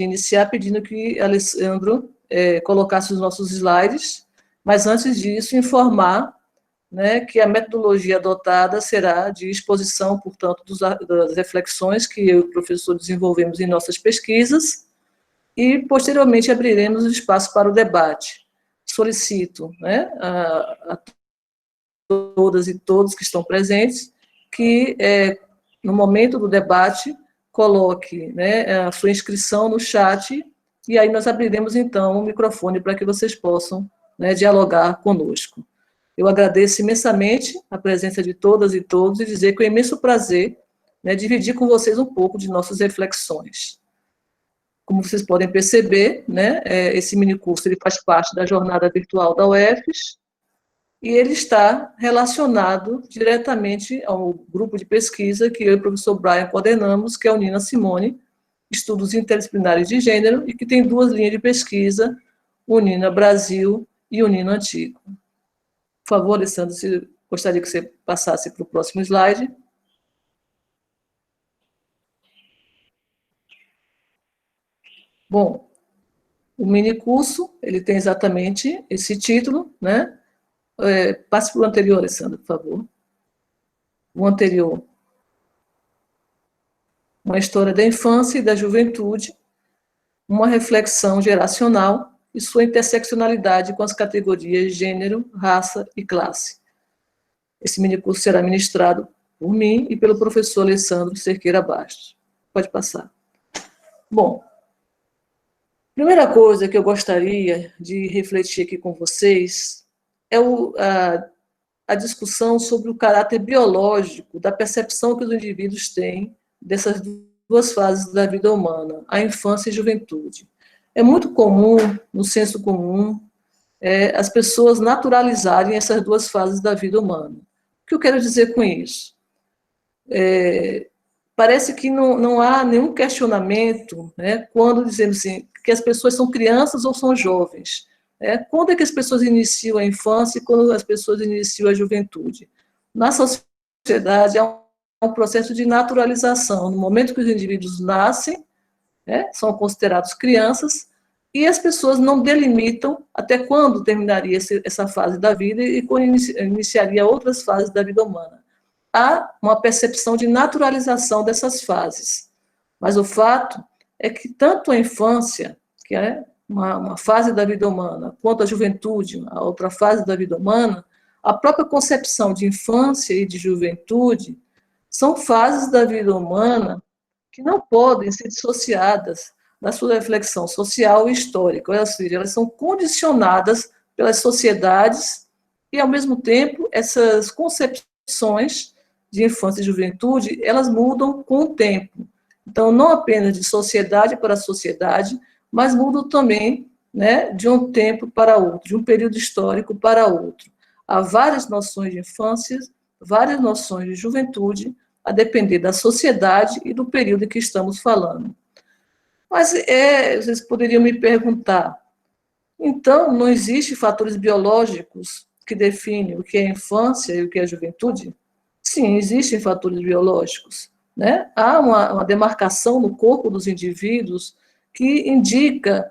iniciar pedindo que Alessandro colocasse os nossos slides, mas antes disso, informar, né, que a metodologia adotada será de exposição, portanto, das reflexões que eu e o professor desenvolvemos em nossas pesquisas, e, posteriormente, abriremos o espaço para o debate. Solicito, né, a todas e todos que estão presentes que, no momento do debate, coloque, né, a sua inscrição no chat, e aí nós abriremos, então, o microfone para que vocês possam, né, dialogar conosco. Eu agradeço imensamente a presença de todas e todos e dizer que é um imenso prazer, né, dividir com vocês um pouco de nossas reflexões. Como vocês podem perceber, né, esse minicurso ele faz parte da jornada virtual da UFES, e ele está relacionado diretamente ao grupo de pesquisa que eu e o professor Brian coordenamos, que é o Nina Simone, Estudos Interdisciplinares de Gênero, e que tem duas linhas de pesquisa, o Nina Brasil e o Nina Antigo. Por favor, Alessandro, se gostaria que você passasse para o próximo slide. Bom, o minicurso, ele tem exatamente esse título, né? Passe para o anterior, Alessandro, por favor. O anterior. Uma história da infância e da juventude, uma reflexão geracional e sua interseccionalidade com as categorias gênero, raça e classe. Esse minicurso será ministrado por mim e pelo professor Alessandro Cerqueira Bastos. Pode passar. Bom, primeira coisa que eu gostaria de refletir aqui com vocês é a discussão sobre o caráter biológico da percepção que os indivíduos têm dessas duas fases da vida humana, a infância e a juventude. É muito comum, no senso comum, as pessoas naturalizarem essas duas fases da vida humana. O que eu quero dizer com isso? Parece que não há nenhum questionamento, né, quando dizemos assim, que as pessoas são crianças ou são jovens. Quando é que as pessoas iniciam a infância e quando as pessoas iniciam a juventude? Na sociedade, há um processo de naturalização. No momento que os indivíduos nascem, são considerados crianças, e as pessoas não delimitam até quando terminaria essa fase da vida e quando iniciaria outras fases da vida humana. Há uma percepção de naturalização dessas fases. Mas o fato é que tanto a infância, que é uma fase da vida humana, quanto a juventude, a outra fase da vida humana, a própria concepção de infância e de juventude são fases da vida humana que não podem ser dissociadas da sua reflexão social e histórica, ou seja, elas são condicionadas pelas sociedades e, ao mesmo tempo, essas concepções de infância e juventude, elas mudam com o tempo. Então, não apenas de sociedade para sociedade, mas mudam também, né, de um tempo para outro, de um período histórico para outro. Há várias noções de infância, várias noções de juventude, a depender da sociedade e do período em que estamos falando. Mas vocês poderiam me perguntar, então, não existem fatores biológicos que definem o que é infância e o que é juventude? Sim, existem fatores biológicos, né? Há uma demarcação no corpo dos indivíduos que indica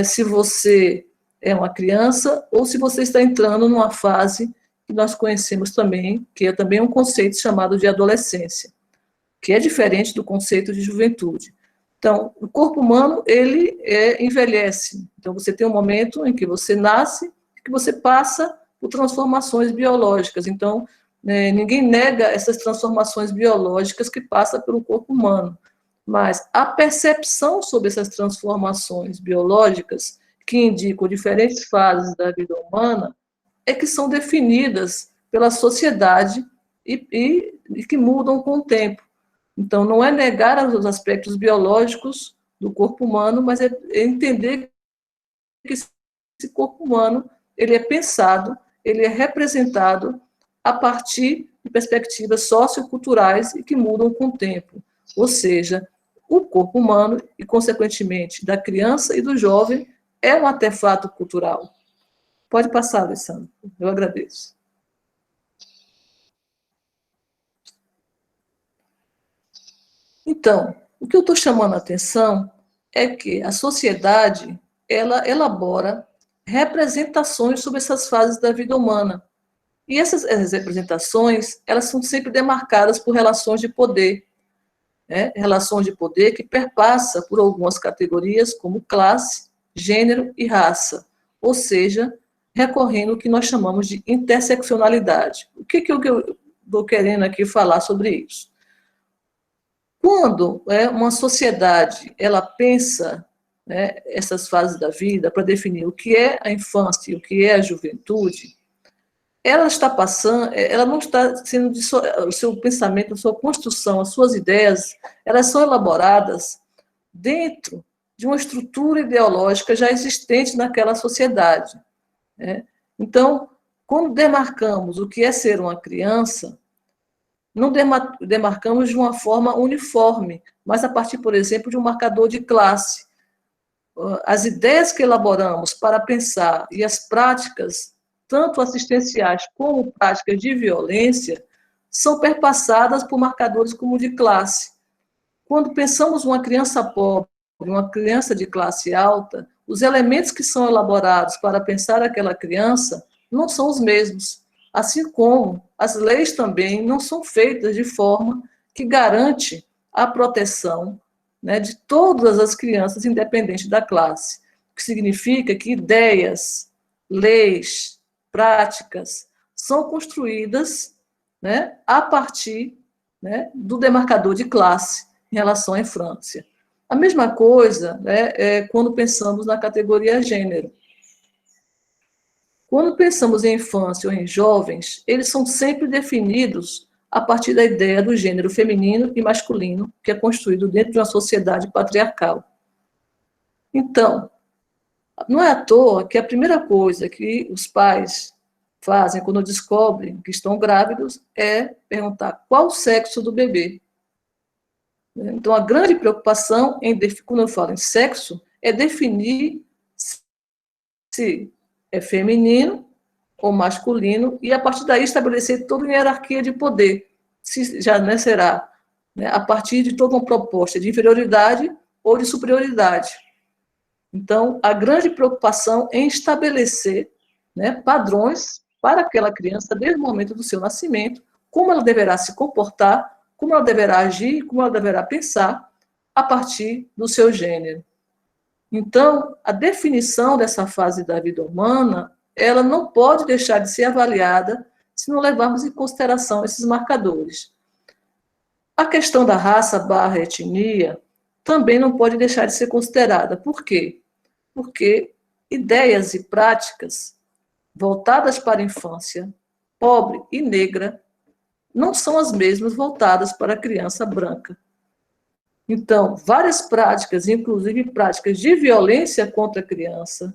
se você é uma criança ou se você está entrando numa fase que nós conhecemos também, que é também um conceito chamado de adolescência, que é diferente do conceito de juventude. Então, o corpo humano, ele envelhece. Então, você tem um momento em que você nasce, que você passa por transformações biológicas. Então, ninguém nega essas transformações biológicas que passam pelo corpo humano. Mas a percepção sobre essas transformações biológicas, que indicam diferentes fases da vida humana, é que são definidas pela sociedade e que mudam com o tempo. Então, não é negar os aspectos biológicos do corpo humano, mas é entender que esse corpo humano ele é pensado, ele é representado a partir de perspectivas socioculturais e que mudam com o tempo. Ou seja, o corpo humano e, consequentemente, da criança e do jovem é um artefato cultural. Pode passar, Alessandro. Eu agradeço. Então, o que eu estou chamando a atenção é que a sociedade, ela elabora representações sobre essas fases da vida humana. E essas representações, elas são sempre demarcadas por relações de poder, né? Relações de poder que perpassa por algumas categorias, como classe, gênero e raça, ou seja, recorrendo ao que nós chamamos de interseccionalidade. O que eu estou querendo aqui falar sobre isso? Quando uma sociedade ela pensa, né, essas fases da vida para definir o que é a infância e o que é a juventude, ela está passando, ela não está sendo o seu pensamento, a sua construção, as suas ideias, elas são elaboradas dentro de uma estrutura ideológica já existente naquela sociedade, né? Então, quando demarcamos o que é ser uma criança, não demarcamos de uma forma uniforme, mas a partir, por exemplo, de um marcador de classe. As ideias que elaboramos para pensar e as práticas, tanto assistenciais como práticas de violência, são perpassadas por marcadores como de classe. Quando pensamos uma criança pobre, uma criança de classe alta, os elementos que são elaborados para pensar aquela criança não são os mesmos. Assim como as leis também não são feitas de forma que garante a proteção, né, de todas as crianças, independente da classe. O que significa que ideias, leis, práticas são construídas, né, a partir, né, do demarcador de classe em relação à infância. A mesma coisa, né, é quando pensamos na categoria gênero. Quando pensamos em infância ou em jovens, eles são sempre definidos a partir da ideia do gênero feminino e masculino, que é construído dentro de uma sociedade patriarcal. Então, não é à toa que a primeira coisa que os pais fazem quando descobrem que estão grávidos é perguntar qual o sexo do bebê. Então, a grande preocupação, quando eu falo em sexo, é definir se é feminino ou masculino, e a partir daí estabelecer toda uma hierarquia de poder, se já será, né, a partir de toda uma proposta de inferioridade ou de superioridade. Então, a grande preocupação é em estabelecer, né, padrões para aquela criança desde o momento do seu nascimento, como ela deverá se comportar, como ela deverá agir, como ela deverá pensar a partir do seu gênero. Então, a definição dessa fase da vida humana, ela não pode deixar de ser avaliada se não levarmos em consideração esses marcadores. A questão da raça/etnia também não pode deixar de ser considerada. Por quê? Porque ideias e práticas voltadas para a infância pobre e negra não são as mesmas voltadas para a criança branca. Então, várias práticas, inclusive práticas de violência contra a criança,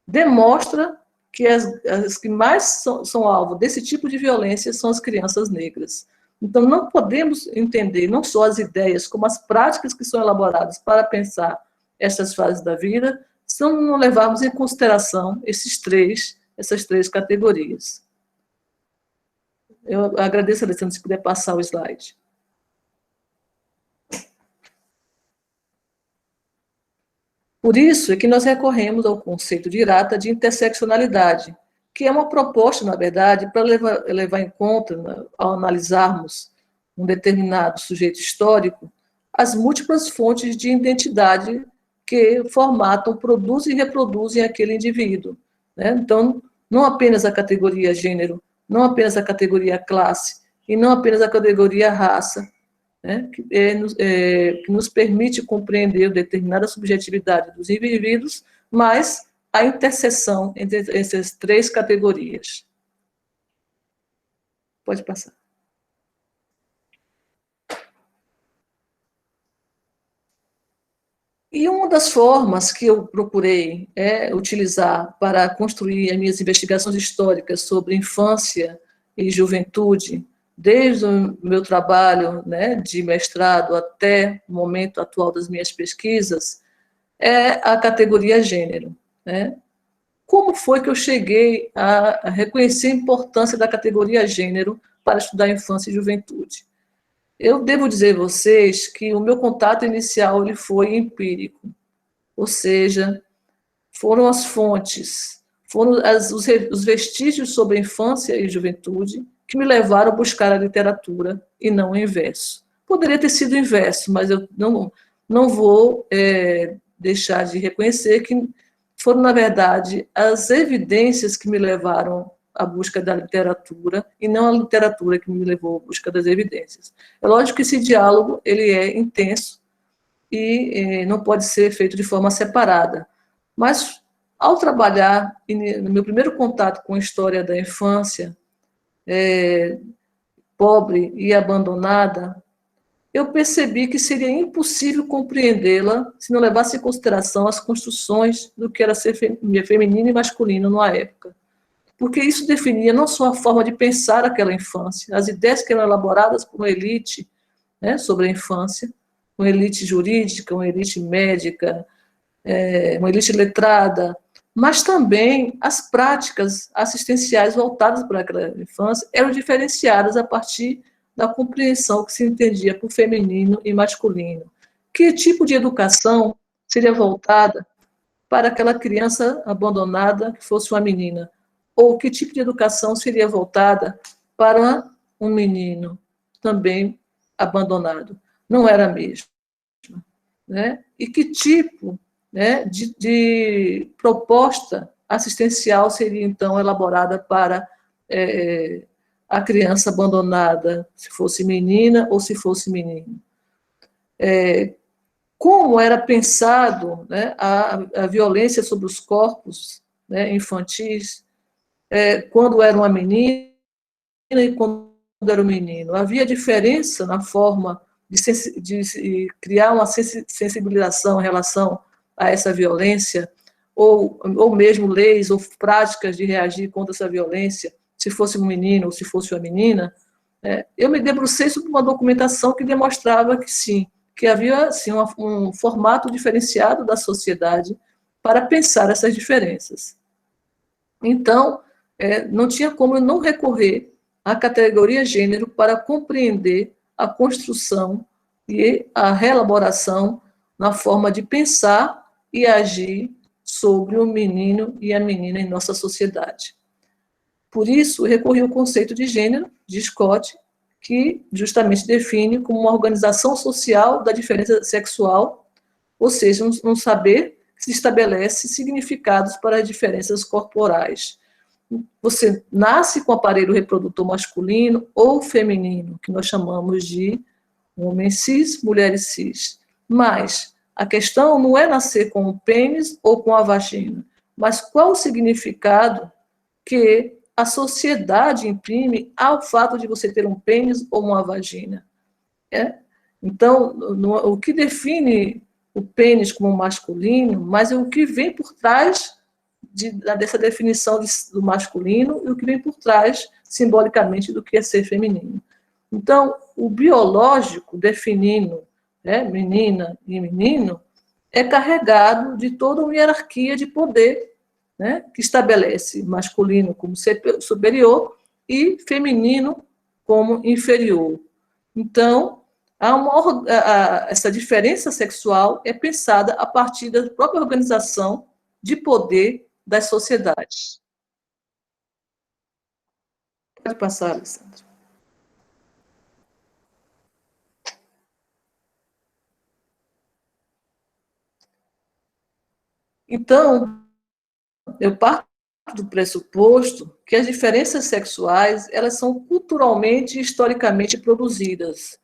demonstra que as que mais são alvo desse tipo de violência são as crianças negras. Então, não podemos entender não só as ideias, como as práticas que são elaboradas para pensar essas fases da vida, se não levarmos em consideração essas três categorias. Eu agradeço, Alessandra, se puder passar o slide. Por isso é que nós recorremos ao conceito de Hirata de interseccionalidade, que é uma proposta, na verdade, para levar em conta, ao analisarmos um determinado sujeito histórico, as múltiplas fontes de identidade que formatam, produzem e reproduzem aquele indivíduo, né? Então, não apenas a categoria gênero, não apenas a categoria classe, e não apenas a categoria raça, né, que nos permite compreender determinada subjetividade dos indivíduos, mas a interseção entre essas três categorias. Pode passar. E uma das formas que eu procurei utilizar para construir as minhas investigações históricas sobre infância e juventude, desde o meu trabalho, né, de mestrado até o momento atual das minhas pesquisas, é a categoria gênero, né? Como foi que eu cheguei a reconhecer a importância da categoria gênero para estudar infância e juventude? Eu devo dizer a vocês que o meu contato inicial ele foi empírico. Ou seja, foram as fontes, foram os vestígios sobre a infância e juventude que me levaram a buscar a literatura e não o inverso. Poderia ter sido o inverso, mas eu não vou deixar de reconhecer que foram, na verdade, as evidências que me levaram à busca da literatura e não a literatura que me levou à busca das evidências. É lógico que esse diálogo ele é intenso e não pode ser feito de forma separada. Mas, ao trabalhar, no meu primeiro contato com a história da infância, pobre e abandonada, eu percebi que seria impossível compreendê-la se não levasse em consideração as construções do que era ser feminino e masculino na época. Porque isso definia não só a forma de pensar aquela infância, as ideias que eram elaboradas por uma elite, né, sobre a infância, uma elite jurídica, uma elite médica, uma elite letrada, mas também as práticas assistenciais voltadas para aquela infância eram diferenciadas a partir da compreensão que se entendia por feminino e masculino. Que tipo de educação seria voltada para aquela criança abandonada que fosse uma menina? Ou que tipo de educação seria voltada para um menino também abandonado? Não era a mesma. Né? E que tipo, né, de proposta assistencial seria, então, elaborada para a criança abandonada, se fosse menina ou se fosse menino? Como era pensado, né, a violência sobre os corpos, né, infantis, quando era uma menina e quando era um menino? Havia diferença na forma de criar uma sensibilização em relação a essa violência, ou mesmo leis ou práticas de reagir contra essa violência, se fosse um menino ou se fosse uma menina? Eu me debrucei sobre uma documentação que demonstrava que sim, que havia sim, um formato diferenciado da sociedade para pensar essas diferenças. Então, não tinha como eu não recorrer à categoria gênero para compreender a construção e a reelaboração na forma de pensar e agir sobre o menino e a menina em nossa sociedade. Por isso, recorri ao conceito de gênero, de Scott, que justamente define como uma organização social da diferença sexual, ou seja, um saber que se estabelece significados para as diferenças corporais. Você nasce com o aparelho reprodutor masculino ou feminino, que nós chamamos de homem cis, mulher cis. Mas a questão não é nascer com o pênis ou com a vagina, mas qual o significado que a sociedade imprime ao fato de você ter um pênis ou uma vagina. Então, o que define o pênis como masculino, mas é o que vem por trás dessa definição do masculino e o que vem por trás, simbolicamente, do que é ser feminino. Então, o biológico definindo, menina e menino, é carregado de toda uma hierarquia de poder, né, que estabelece masculino como superior e feminino como inferior. Então, essa diferença sexual é pensada a partir da própria organização de poder das sociedades. Pode passar, Alessandra. Então, eu parto do pressuposto que as diferenças sexuais elas são culturalmente e historicamente produzidas.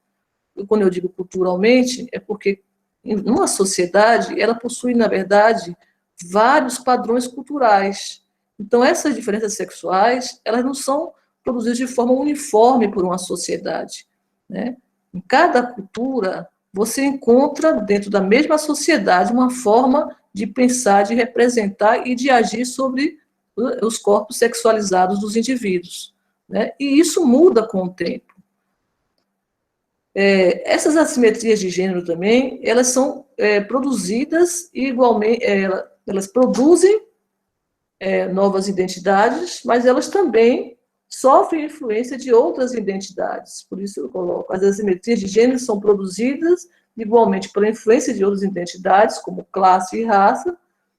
E quando eu digo culturalmente, é porque numa sociedade ela possui, na verdade, vários padrões culturais. Então, essas diferenças sexuais elas não são produzidas de forma uniforme por uma sociedade. Né? Em cada cultura, você encontra, dentro da mesma sociedade, uma forma de pensar, de representar e de agir sobre os corpos sexualizados dos indivíduos. Né? E isso muda com o tempo. Essas assimetrias de gênero também, elas são produzidas igualmente, elas produzem novas identidades, mas elas também sofrem influência de outras identidades. Por isso eu coloco, as assimetrias de gênero são produzidas, igualmente pela influência de outras identidades, como classe e raça,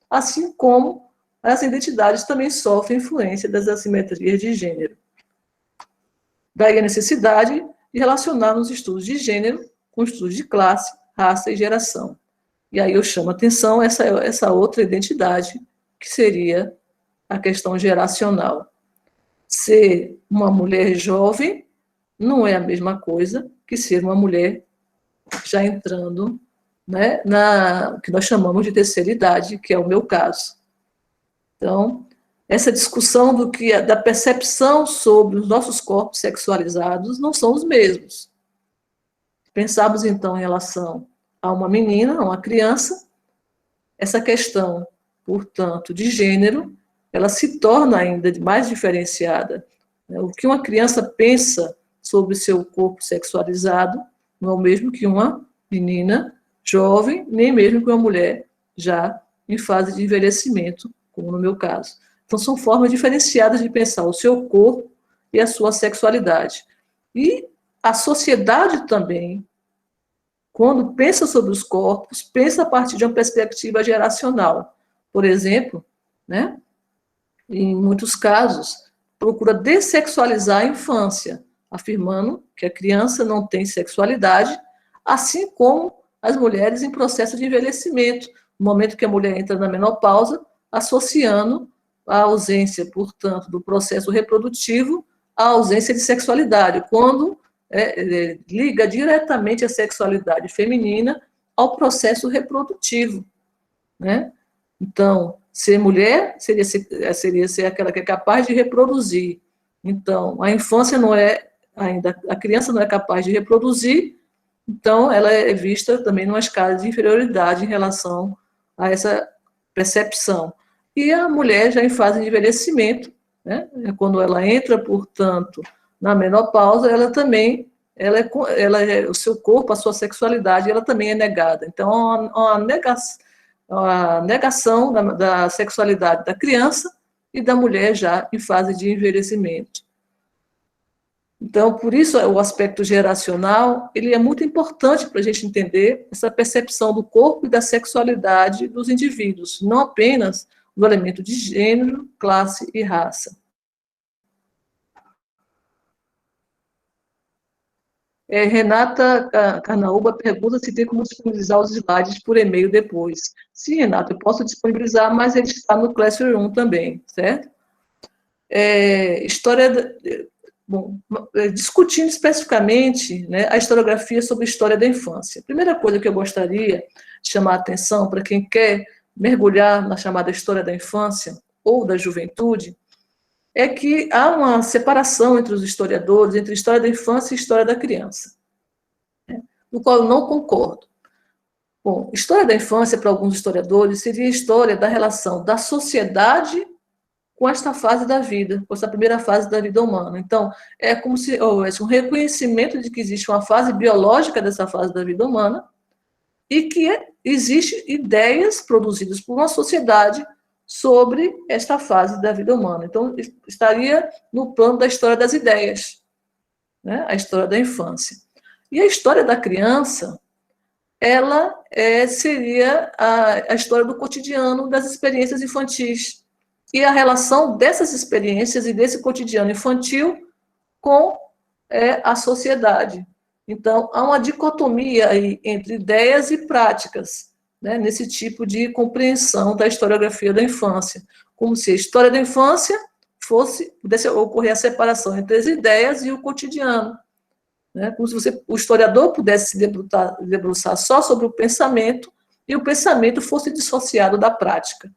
assim como as identidades também sofrem influência das assimetrias de gênero. Daí a necessidade de relacionar os estudos de gênero com estudos de classe, raça e geração. E aí eu chamo a atenção essa outra identidade, que seria a questão geracional. Ser uma mulher jovem não é a mesma coisa que ser uma mulher já entrando, né, na que nós chamamos de terceira idade, que é o meu caso. Então, essa discussão da percepção sobre os nossos corpos sexualizados não são os mesmos. Pensamos, então, em relação a uma menina, a uma criança, essa questão, portanto, de gênero, ela se torna ainda mais diferenciada. O que uma criança pensa sobre seu corpo sexualizado não é o mesmo que uma menina jovem, nem mesmo que uma mulher já em fase de envelhecimento, como no meu caso. Então, são formas diferenciadas de pensar o seu corpo e a sua sexualidade. E a sociedade também, quando pensa sobre os corpos, pensa a partir de uma perspectiva geracional. Por exemplo, né, em muitos casos, procura dessexualizar a infância, afirmando que a criança não tem sexualidade, assim como as mulheres em processo de envelhecimento, no momento que a mulher entra na menopausa, associando a ausência, portanto, do processo reprodutivo à ausência de sexualidade, quando liga diretamente a sexualidade feminina ao processo reprodutivo, né? Então, ser mulher seria ser aquela que é capaz de reproduzir. Então, a infância não é ainda, a criança não é capaz de reproduzir, então ela é vista também numa escala de inferioridade em relação a essa percepção. E a mulher já em fase de envelhecimento, né? Quando ela entra, portanto, na menopausa, ela também, o seu corpo, a sua sexualidade, ela também é negada. Então, a negação da sexualidade da criança e da mulher já em fase de envelhecimento. Então, por isso, o aspecto geracional, ele é muito importante para a gente entender essa percepção do corpo e da sexualidade dos indivíduos, não apenas do elemento de gênero, classe e raça. Renata Carnaúba pergunta se tem como disponibilizar os slides por e-mail depois. Sim, Renata, eu posso disponibilizar, mas ele está no Classroom também, certo? Discutindo especificamente, né, a historiografia sobre a história da infância. A primeira coisa que eu gostaria de chamar a atenção para quem quer mergulhar na chamada história da infância ou da juventude é que há uma separação entre os historiadores, entre a história da infância e a história da criança, né, no qual eu não concordo. Bom, história da infância, para alguns historiadores, seria a história da relação da sociedade com esta fase da vida, com essa primeira fase da vida humana. Então, é como se houvesse um reconhecimento de que existe uma fase biológica dessa fase da vida humana e que existem ideias produzidas por uma sociedade sobre esta fase da vida humana. Então, estaria no plano da história das ideias, né? A história da infância. E a história da criança, ela seria a história do cotidiano, das experiências infantis, e a relação dessas experiências e desse cotidiano infantil com a sociedade. Então, há uma dicotomia aí entre ideias e práticas, né, nesse tipo de compreensão da historiografia da infância, como se a história da infância pudesse ocorrer a separação entre as ideias e o cotidiano, né, como se o historiador pudesse se debruçar só sobre o pensamento e o pensamento fosse dissociado da prática.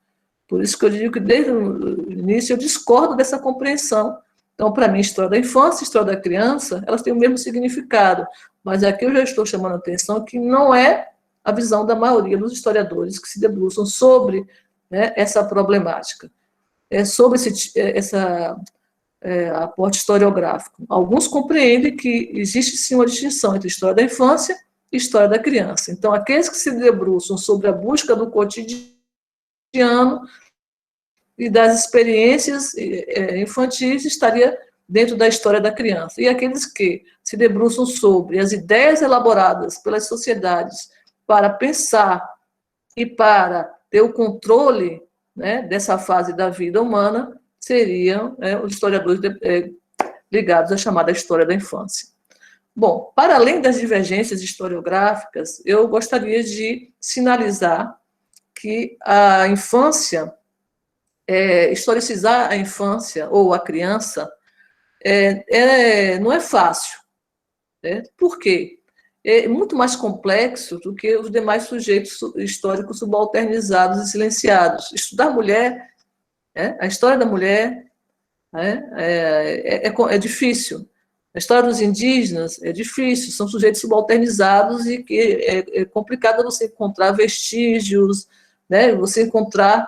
Por isso que eu digo que desde o início eu discordo dessa compreensão. Então, para mim, história da infância, história da criança, elas têm o mesmo significado, mas aqui eu já estou chamando a atenção que não é a visão da maioria dos historiadores que se debruçam sobre, né, essa problemática, sobre esse aporte historiográfico. Alguns compreendem que existe sim uma distinção entre história da infância e história da criança. Então, aqueles que se debruçam sobre a busca do cotidiano e das experiências infantis estaria dentro da história da criança. E aqueles que se debruçam sobre as ideias elaboradas pelas sociedades para pensar e para ter o controle, né, dessa fase da vida humana seriam os historiadores ligados à chamada história da infância. Bom, para além das divergências historiográficas, eu gostaria de sinalizar que a infância, historicizar a infância ou a criança, não é fácil. Né? Por quê? É muito mais complexo do que os demais sujeitos históricos subalternizados e silenciados. Estudar mulher, a história da mulher, é difícil. A história dos indígenas é difícil, são sujeitos subalternizados e que é complicado você encontrar vestígios, né, você encontrar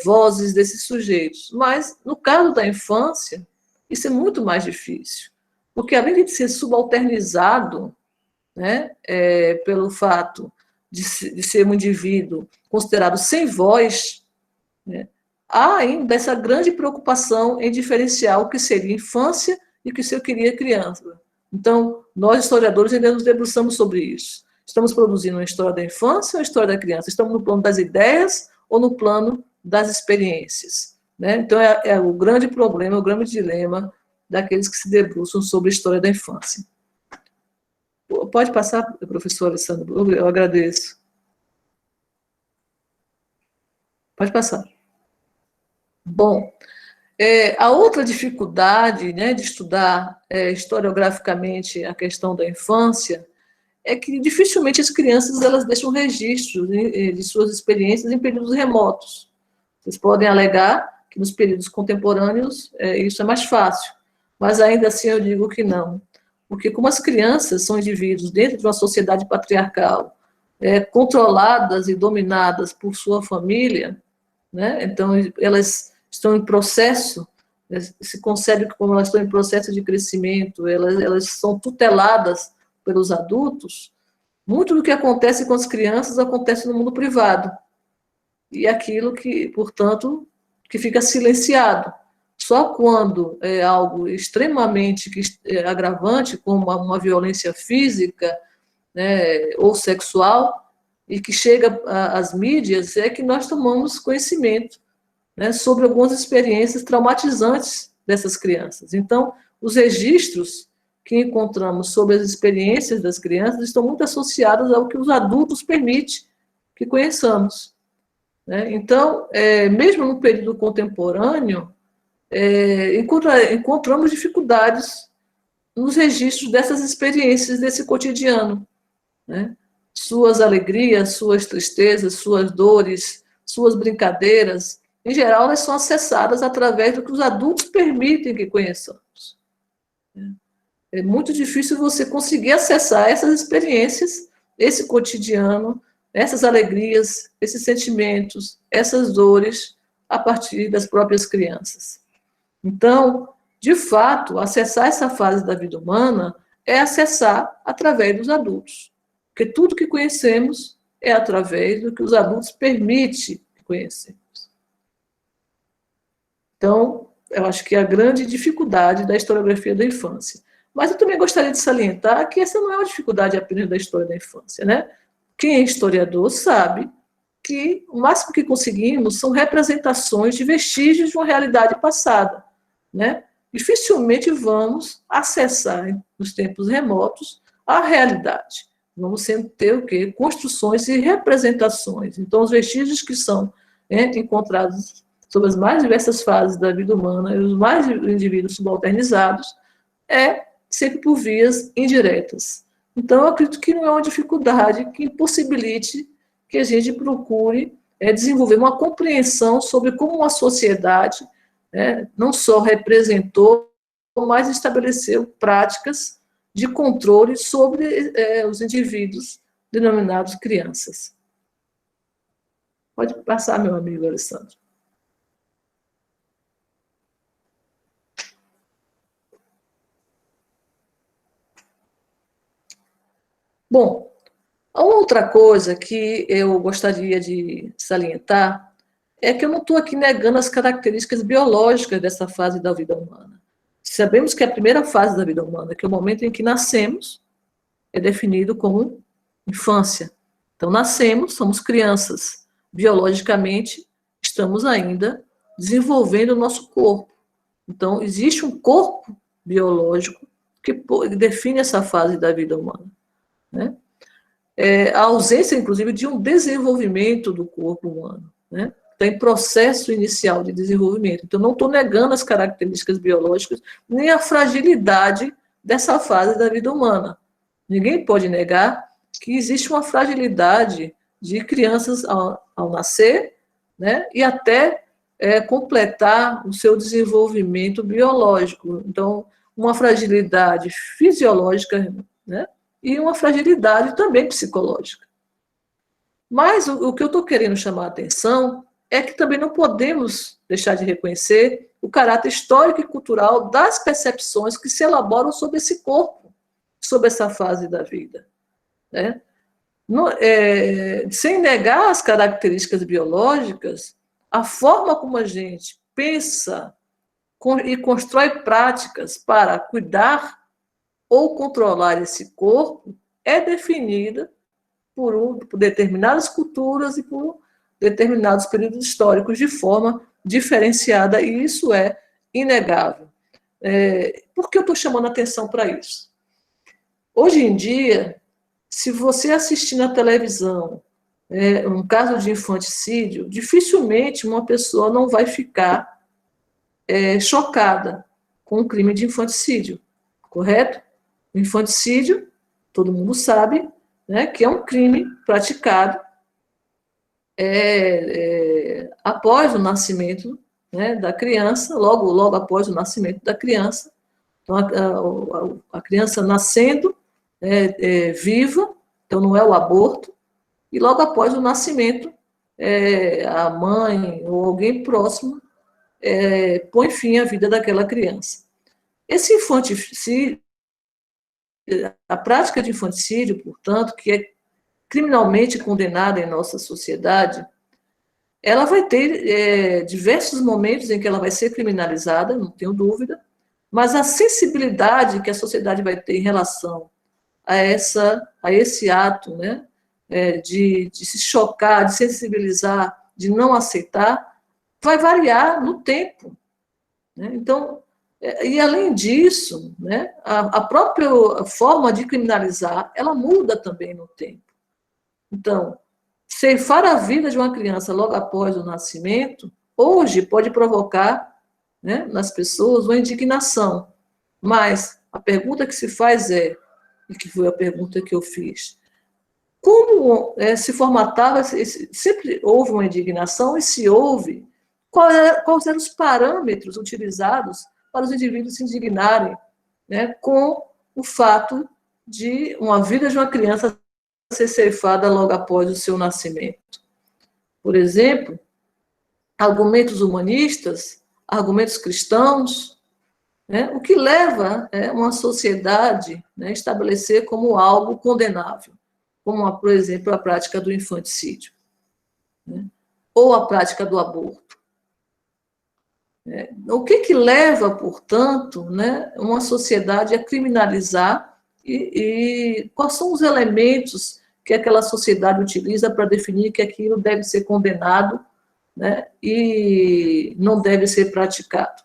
vozes desses sujeitos. Mas, no caso da infância, isso é muito mais difícil, porque além de ser subalternizado, né, pelo fato de ser um indivíduo considerado sem voz, né, há ainda essa grande preocupação em diferenciar o que seria infância e o que seria criança. Então, nós, historiadores, ainda nos debruçamos sobre isso. Estamos produzindo uma história da infância ou a história da criança? Estamos no plano das ideias ou no plano das experiências? Né? Então, é o grande problema, o grande dilema daqueles que se debruçam sobre a história da infância. Pode passar, professor Alessandro, eu agradeço. Pode passar. Bom, a outra dificuldade, né, de estudar historiograficamente a questão da infância é que dificilmente as crianças elas deixam registros de suas experiências em períodos remotos. Vocês podem alegar que nos períodos contemporâneos isso é mais fácil, mas ainda assim eu digo que não. Porque como as crianças são indivíduos dentro de uma sociedade patriarcal, controladas e dominadas por sua família, né, então elas estão em processo, se concebe que como elas estão em processo de crescimento, elas são tuteladas pelos adultos, muito do que acontece com as crianças acontece no mundo privado. E aquilo que, portanto, que fica silenciado. Só quando é algo extremamente agravante, como uma violência física, né, ou sexual, e que chega às mídias, é que nós tomamos conhecimento, né, sobre algumas experiências traumatizantes dessas crianças. Então, os registros que encontramos sobre as experiências das crianças estão muito associados ao que os adultos permitem que conheçamos. Né? Então, mesmo no período contemporâneo, encontramos dificuldades nos registros dessas experiências desse cotidiano. Né? Suas alegrias, suas tristezas, suas dores, suas brincadeiras, em geral, elas são acessadas através do que os adultos permitem que conheçamos. É muito difícil você conseguir acessar essas experiências, esse cotidiano, essas alegrias, esses sentimentos, essas dores, a partir das próprias crianças. Então, de fato, acessar essa fase da vida humana é acessar através dos adultos, porque tudo que conhecemos é através do que os adultos permitem que conhecemos. Então, eu acho que é a grande dificuldade da historiografia da infância. Mas eu também gostaria de salientar que essa não é uma dificuldade apenas da história da infância, né? Quem é historiador sabe que o máximo que conseguimos são representações de vestígios de uma realidade passada, né? Dificilmente vamos acessar, nos tempos remotos, a realidade. Vamos sempre ter o quê? Construções e representações. Então, os vestígios que são encontrados sobre as mais diversas fases da vida humana e os mais indivíduos subalternizados sempre por vias indiretas. Então, eu acredito que não é uma dificuldade que impossibilite que a gente procure desenvolver uma compreensão sobre como uma sociedade não só representou, mas estabeleceu práticas de controle sobre os indivíduos denominados crianças. Pode passar, meu amigo Alessandro. Bom, a outra coisa que eu gostaria de salientar é que eu não estou aqui negando as características biológicas dessa fase da vida humana. Sabemos que a primeira fase da vida humana, que é o momento em que nascemos, é definido como infância. Então, nascemos, somos crianças. Biologicamente, estamos ainda desenvolvendo o nosso corpo. Então, existe um corpo biológico que define essa fase da vida humana, né? A ausência, inclusive, de um desenvolvimento do corpo humano, né? Está em processo inicial de desenvolvimento. Então, não estou negando as características biológicas, nem a fragilidade dessa fase da vida humana. Ninguém pode negar que existe uma fragilidade de crianças ao nascer, né? E até completar o seu desenvolvimento biológico. Então, uma fragilidade fisiológica, né? E uma fragilidade também psicológica. Mas o que eu estou querendo chamar a atenção é que também não podemos deixar de reconhecer o caráter histórico e cultural das percepções que se elaboram sobre esse corpo, sobre essa fase da vida, né? Sem negar as características biológicas, a forma como a gente pensa e constrói práticas para cuidar ou controlar esse corpo é definida por determinadas culturas e por determinados períodos históricos de forma diferenciada, e isso é inegável. Por que eu estou chamando a atenção para isso? Hoje em dia, se você assistir na televisão um caso de infanticídio, dificilmente uma pessoa não vai ficar chocada com o crime de infanticídio, correto? O infanticídio, todo mundo sabe, né, que é um crime praticado após o nascimento, né, da criança, logo após o nascimento da criança. Então, a criança nascendo viva, então não é o aborto, e logo após o nascimento, a mãe ou alguém próximo põe fim à vida daquela criança. Esse infanticídio, a prática de infanticídio, portanto, que é criminalmente condenada em nossa sociedade, ela vai ter diversos momentos em que ela vai ser criminalizada, não tenho dúvida, mas a sensibilidade que a sociedade vai ter em relação a esse ato, né, de se chocar, de sensibilizar, de não aceitar, vai variar no tempo, né? Então, e além disso, né, a própria forma de criminalizar, ela muda também no tempo. Então, ceifar a vida de uma criança logo após o nascimento, hoje pode provocar, né, nas pessoas uma indignação. Mas a pergunta que se faz e que foi a pergunta que eu fiz, como se formatava, sempre houve uma indignação, e se houve, quais eram os parâmetros utilizados para os indivíduos se indignarem, né, com o fato de uma vida de uma criança ser ceifada logo após o seu nascimento. Por exemplo, argumentos humanistas, argumentos cristãos, né, o que leva uma sociedade, né, a estabelecer como algo condenável, como, por exemplo, a prática do infanticídio, né, ou a prática do aborto. O que leva, portanto, né, uma sociedade a criminalizar e quais são os elementos que aquela sociedade utiliza para definir que aquilo deve ser condenado, né, e não deve ser praticado?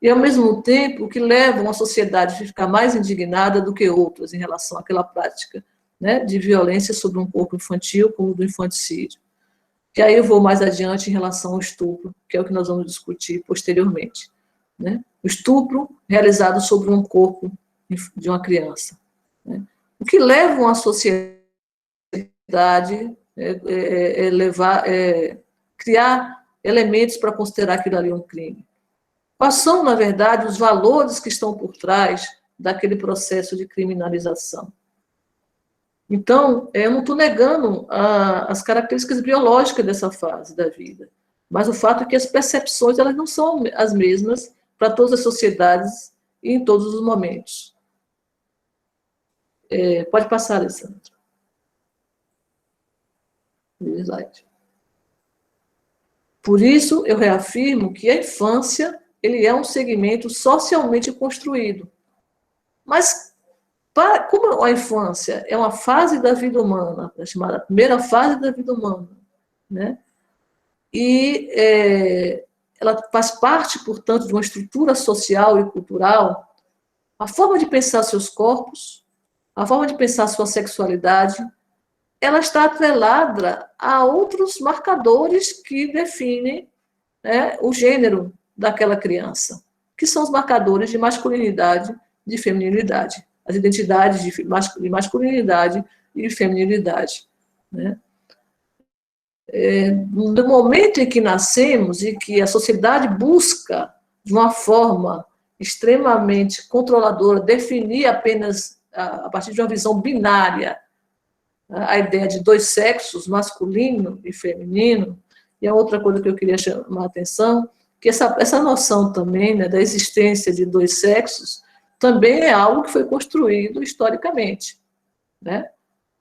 E, ao mesmo tempo, o que leva uma sociedade a ficar mais indignada do que outras em relação àquela prática, né, de violência sobre um corpo infantil, como o do infanticídio. Que aí eu vou mais adiante em relação ao estupro, que é o que nós vamos discutir posteriormente, né? O estupro realizado sobre um corpo de uma criança, né? O que leva uma sociedade criar elementos para considerar aquilo ali um crime. Quais são, na verdade, os valores que estão por trás daquele processo de criminalização? Então, eu não estou negando as características biológicas dessa fase da vida, mas o fato é que as percepções elas não são as mesmas para todas as sociedades e em todos os momentos. Pode passar, Alessandra. Slide. Por isso, eu reafirmo que a infância ele é um segmento socialmente construído. Mas, como a infância é uma fase da vida humana, é chamada primeira fase da vida humana, né? E ela faz parte, portanto, de uma estrutura social e cultural, a forma de pensar seus corpos, a forma de pensar sua sexualidade, ela está atrelada a outros marcadores que definem, né, o gênero daquela criança, que são os marcadores de masculinidade, de feminilidade, as identidades de masculinidade e feminilidade, né? No momento em que nascemos e que a sociedade busca, de uma forma extremamente controladora, definir apenas, a partir de uma visão binária, a ideia de dois sexos, masculino e feminino, e a outra coisa que eu queria chamar a atenção, que essa noção também, né, da existência de dois sexos, também é algo que foi construído historicamente, né?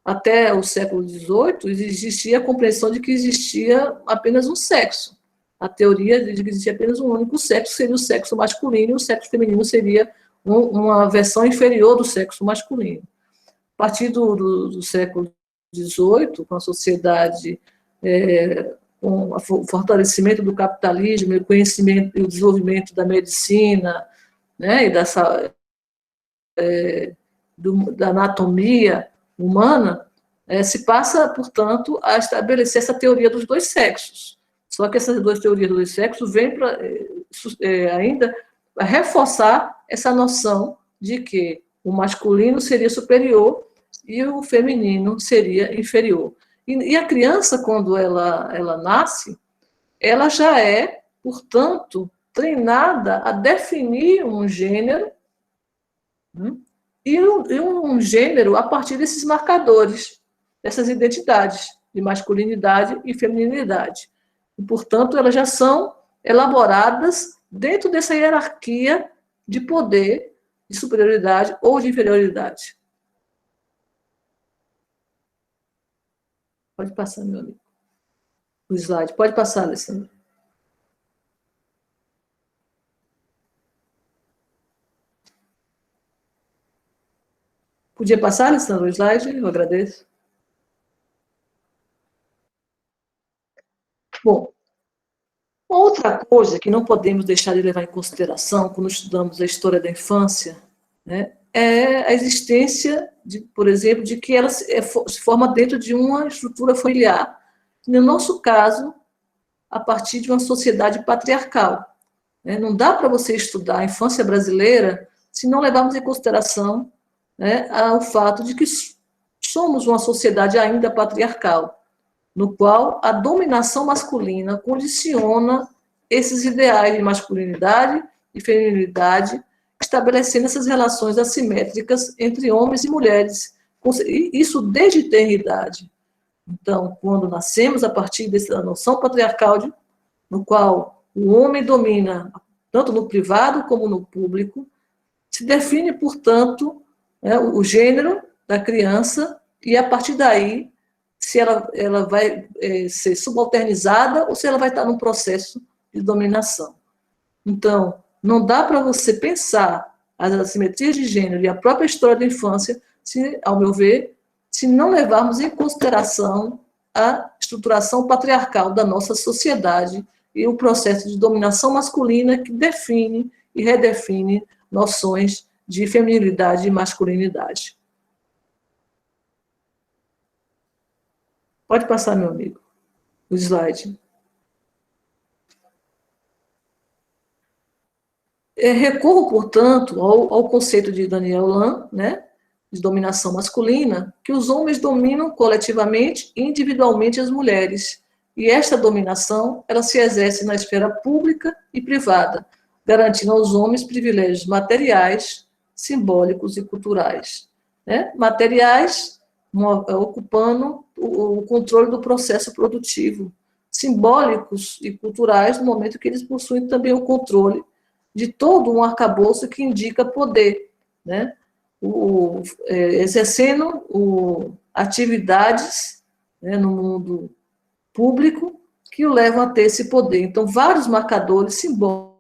Até o século XVIII, existia a compreensão de que existia apenas um sexo. A teoria de que existia apenas um único sexo seria o sexo masculino, e o sexo feminino seria uma versão inferior do sexo masculino. A partir do século XVIII, com a sociedade, com o fortalecimento do capitalismo, o conhecimento e o desenvolvimento da medicina, né, e da anatomia humana, se passa, portanto, a estabelecer essa teoria dos dois sexos. Só que essas duas teorias dos dois sexos vêm para ainda reforçar essa noção de que o masculino seria superior e o feminino seria inferior. E a criança, quando ela nasce, ela já é, portanto, treinada a definir um gênero, né? E um gênero a partir desses marcadores, dessas identidades de masculinidade e feminilidade. E, portanto, elas já são elaboradas dentro dessa hierarquia de poder, de superioridade ou de inferioridade. Pode passar, meu amigo. O slide. Pode passar, Alessandra. Podia passar, Alessandra, o slide? Eu agradeço. Bom, outra coisa que não podemos deixar de levar em consideração quando estudamos a história da infância, né, é a existência, por exemplo, de que ela se forma dentro de uma estrutura familiar, no nosso caso, a partir de uma sociedade patriarcal. Né? Não dá para você estudar a infância brasileira se não levarmos em consideração, né, o fato de que somos uma sociedade ainda patriarcal, no qual a dominação masculina condiciona esses ideais de masculinidade e feminilidade, estabelecendo essas relações assimétricas entre homens e mulheres, isso desde a eternidade. Então, quando nascemos a partir dessa noção patriarcal, no qual o homem domina tanto no privado como no público, se define, portanto, o gênero da criança, e a partir daí, se ela vai ser subalternizada ou se ela vai estar num processo de dominação. Então, não dá para você pensar as assimetrias de gênero e a própria história da infância, se, ao meu ver, se não levarmos em consideração a estruturação patriarcal da nossa sociedade e o processo de dominação masculina que define e redefine noções de feminilidade e masculinidade. Pode passar, meu amigo, o slide. Recorro, portanto, ao conceito de Daniel Lan, né, de dominação masculina, que os homens dominam coletivamente e individualmente as mulheres. E esta dominação, ela se exerce na esfera pública e privada, garantindo aos homens privilégios materiais, simbólicos e culturais. Né? Materiais, ocupando o controle do processo produtivo. Simbólicos e culturais, no momento que eles possuem também o controle de todo um arcabouço que indica poder, né? Exercendo atividades, né, no mundo público que o levam a ter esse poder. Então, vários marcadores simbólicos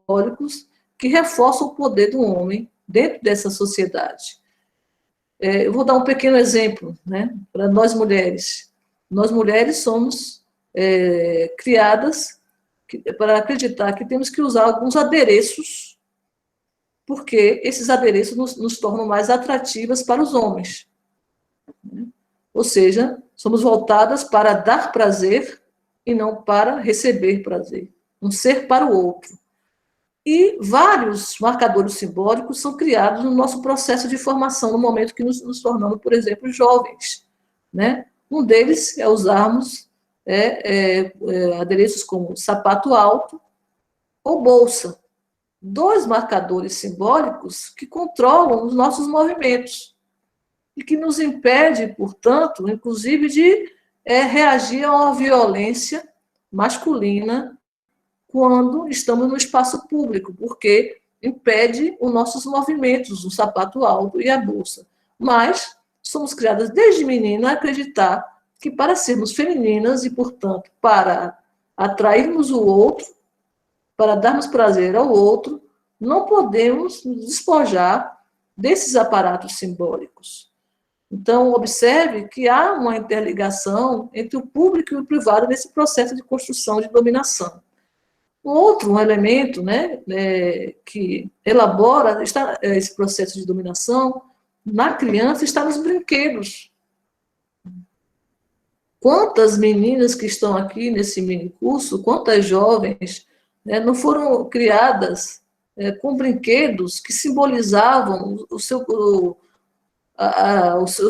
que reforçam o poder do homem dentro dessa sociedade. Eu vou dar um pequeno exemplo, né, para nós mulheres. Nós mulheres somos criadas para acreditar que temos que usar alguns adereços, porque esses adereços nos tornam mais atrativas para os homens. Ou seja, somos voltadas para dar prazer e não para receber prazer, um ser para o outro. E vários marcadores simbólicos são criados no nosso processo de formação, no momento que nos tornamos, por exemplo, jovens. Né? Um deles é usarmos adereços como sapato alto ou bolsa. Dois marcadores simbólicos que controlam os nossos movimentos e que nos impede, portanto, inclusive, de reagir a uma violência masculina quando estamos no espaço público, porque impede os nossos movimentos, o sapato alto e a bolsa. Mas somos criadas desde menina a acreditar que para sermos femininas e, portanto, para atrairmos o outro, para darmos prazer ao outro, não podemos nos despojar desses aparatos simbólicos. Então, observe que há uma interligação entre o público e o privado nesse processo de construção de dominação. Um elemento, né, que elabora esse processo de dominação na criança está nos brinquedos. Quantas meninas que estão aqui nesse mini curso, quantas jovens, né, não foram criadas com brinquedos que simbolizavam o seu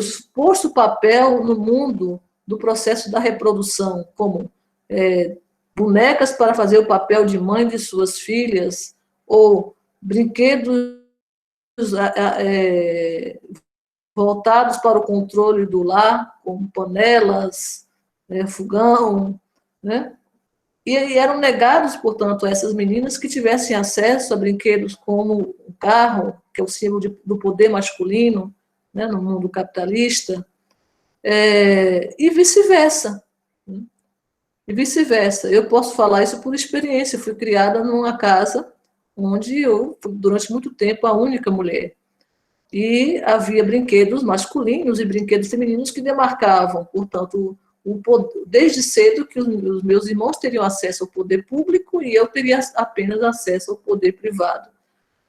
suposto papel no mundo do processo da reprodução, como bonecas para fazer o papel de mãe de suas filhas, ou brinquedos voltados para o controle do lar, como panelas, fogão, né? E eram negados, portanto, a essas meninas que tivessem acesso a brinquedos como o carro, que é o símbolo do poder masculino, né, no mundo capitalista, e vice-versa. E vice-versa. Eu posso falar isso por experiência. Eu fui criada numa casa onde eu, durante muito tempo, a única mulher. E havia brinquedos masculinos e brinquedos femininos que demarcavam, portanto, desde cedo que os meus irmãos teriam acesso ao poder público e eu teria apenas acesso ao poder privado.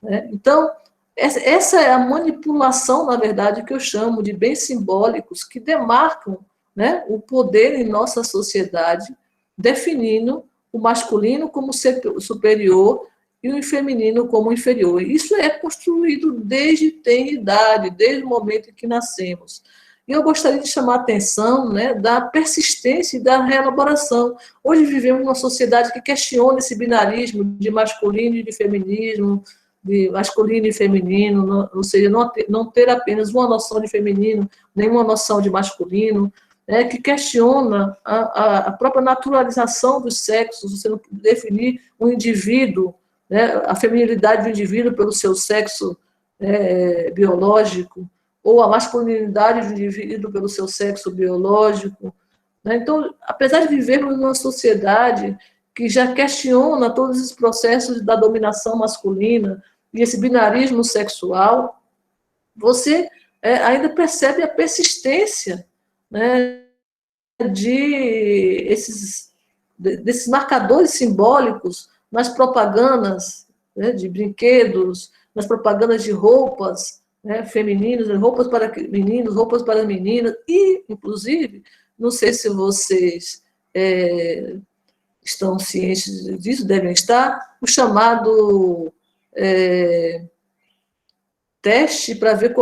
Né? Então, essa é a manipulação, na verdade, que eu chamo de bens simbólicos que demarcam, né, o poder em nossa sociedade, definindo o masculino como superior e o feminino como inferior. Isso é construído desde tenridade, desde o momento em que nascemos. E eu gostaria de chamar a atenção, né, da persistência e da reelaboração. Hoje vivemos numa sociedade que questiona esse binarismo de masculino e de feminismo, de masculino e feminino, ou seja, não ter apenas uma noção de feminino, nenhuma noção de masculino, que questiona a própria naturalização dos sexos, você não definir um indivíduo, né, a feminilidade do indivíduo pelo seu sexo biológico, ou a masculinidade do indivíduo pelo seu sexo biológico. Né? Então, apesar de vivermos numa sociedade que já questiona todos esses processos da dominação masculina e esse binarismo sexual, você ainda percebe a persistência, né, desses marcadores simbólicos nas propagandas, né, de brinquedos, nas propagandas de roupas, né, femininas, roupas para meninos, roupas para meninas, e, inclusive, não sei se vocês estão cientes disso, devem estar, o chamado teste para ver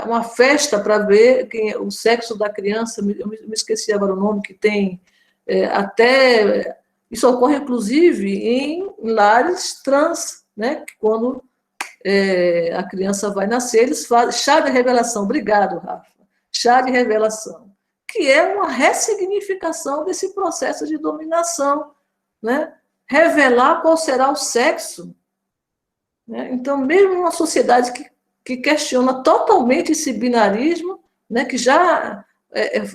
uma festa para ver o sexo da criança, eu me esqueci agora o nome que tem, isso ocorre inclusive em lares trans, né, que quando a criança vai nascer, eles fazem chá de revelação, obrigado, Rafa, chá de revelação, que é uma ressignificação desse processo de dominação, né, revelar qual será o sexo. Então, mesmo uma sociedade que questiona totalmente esse binarismo, né, que já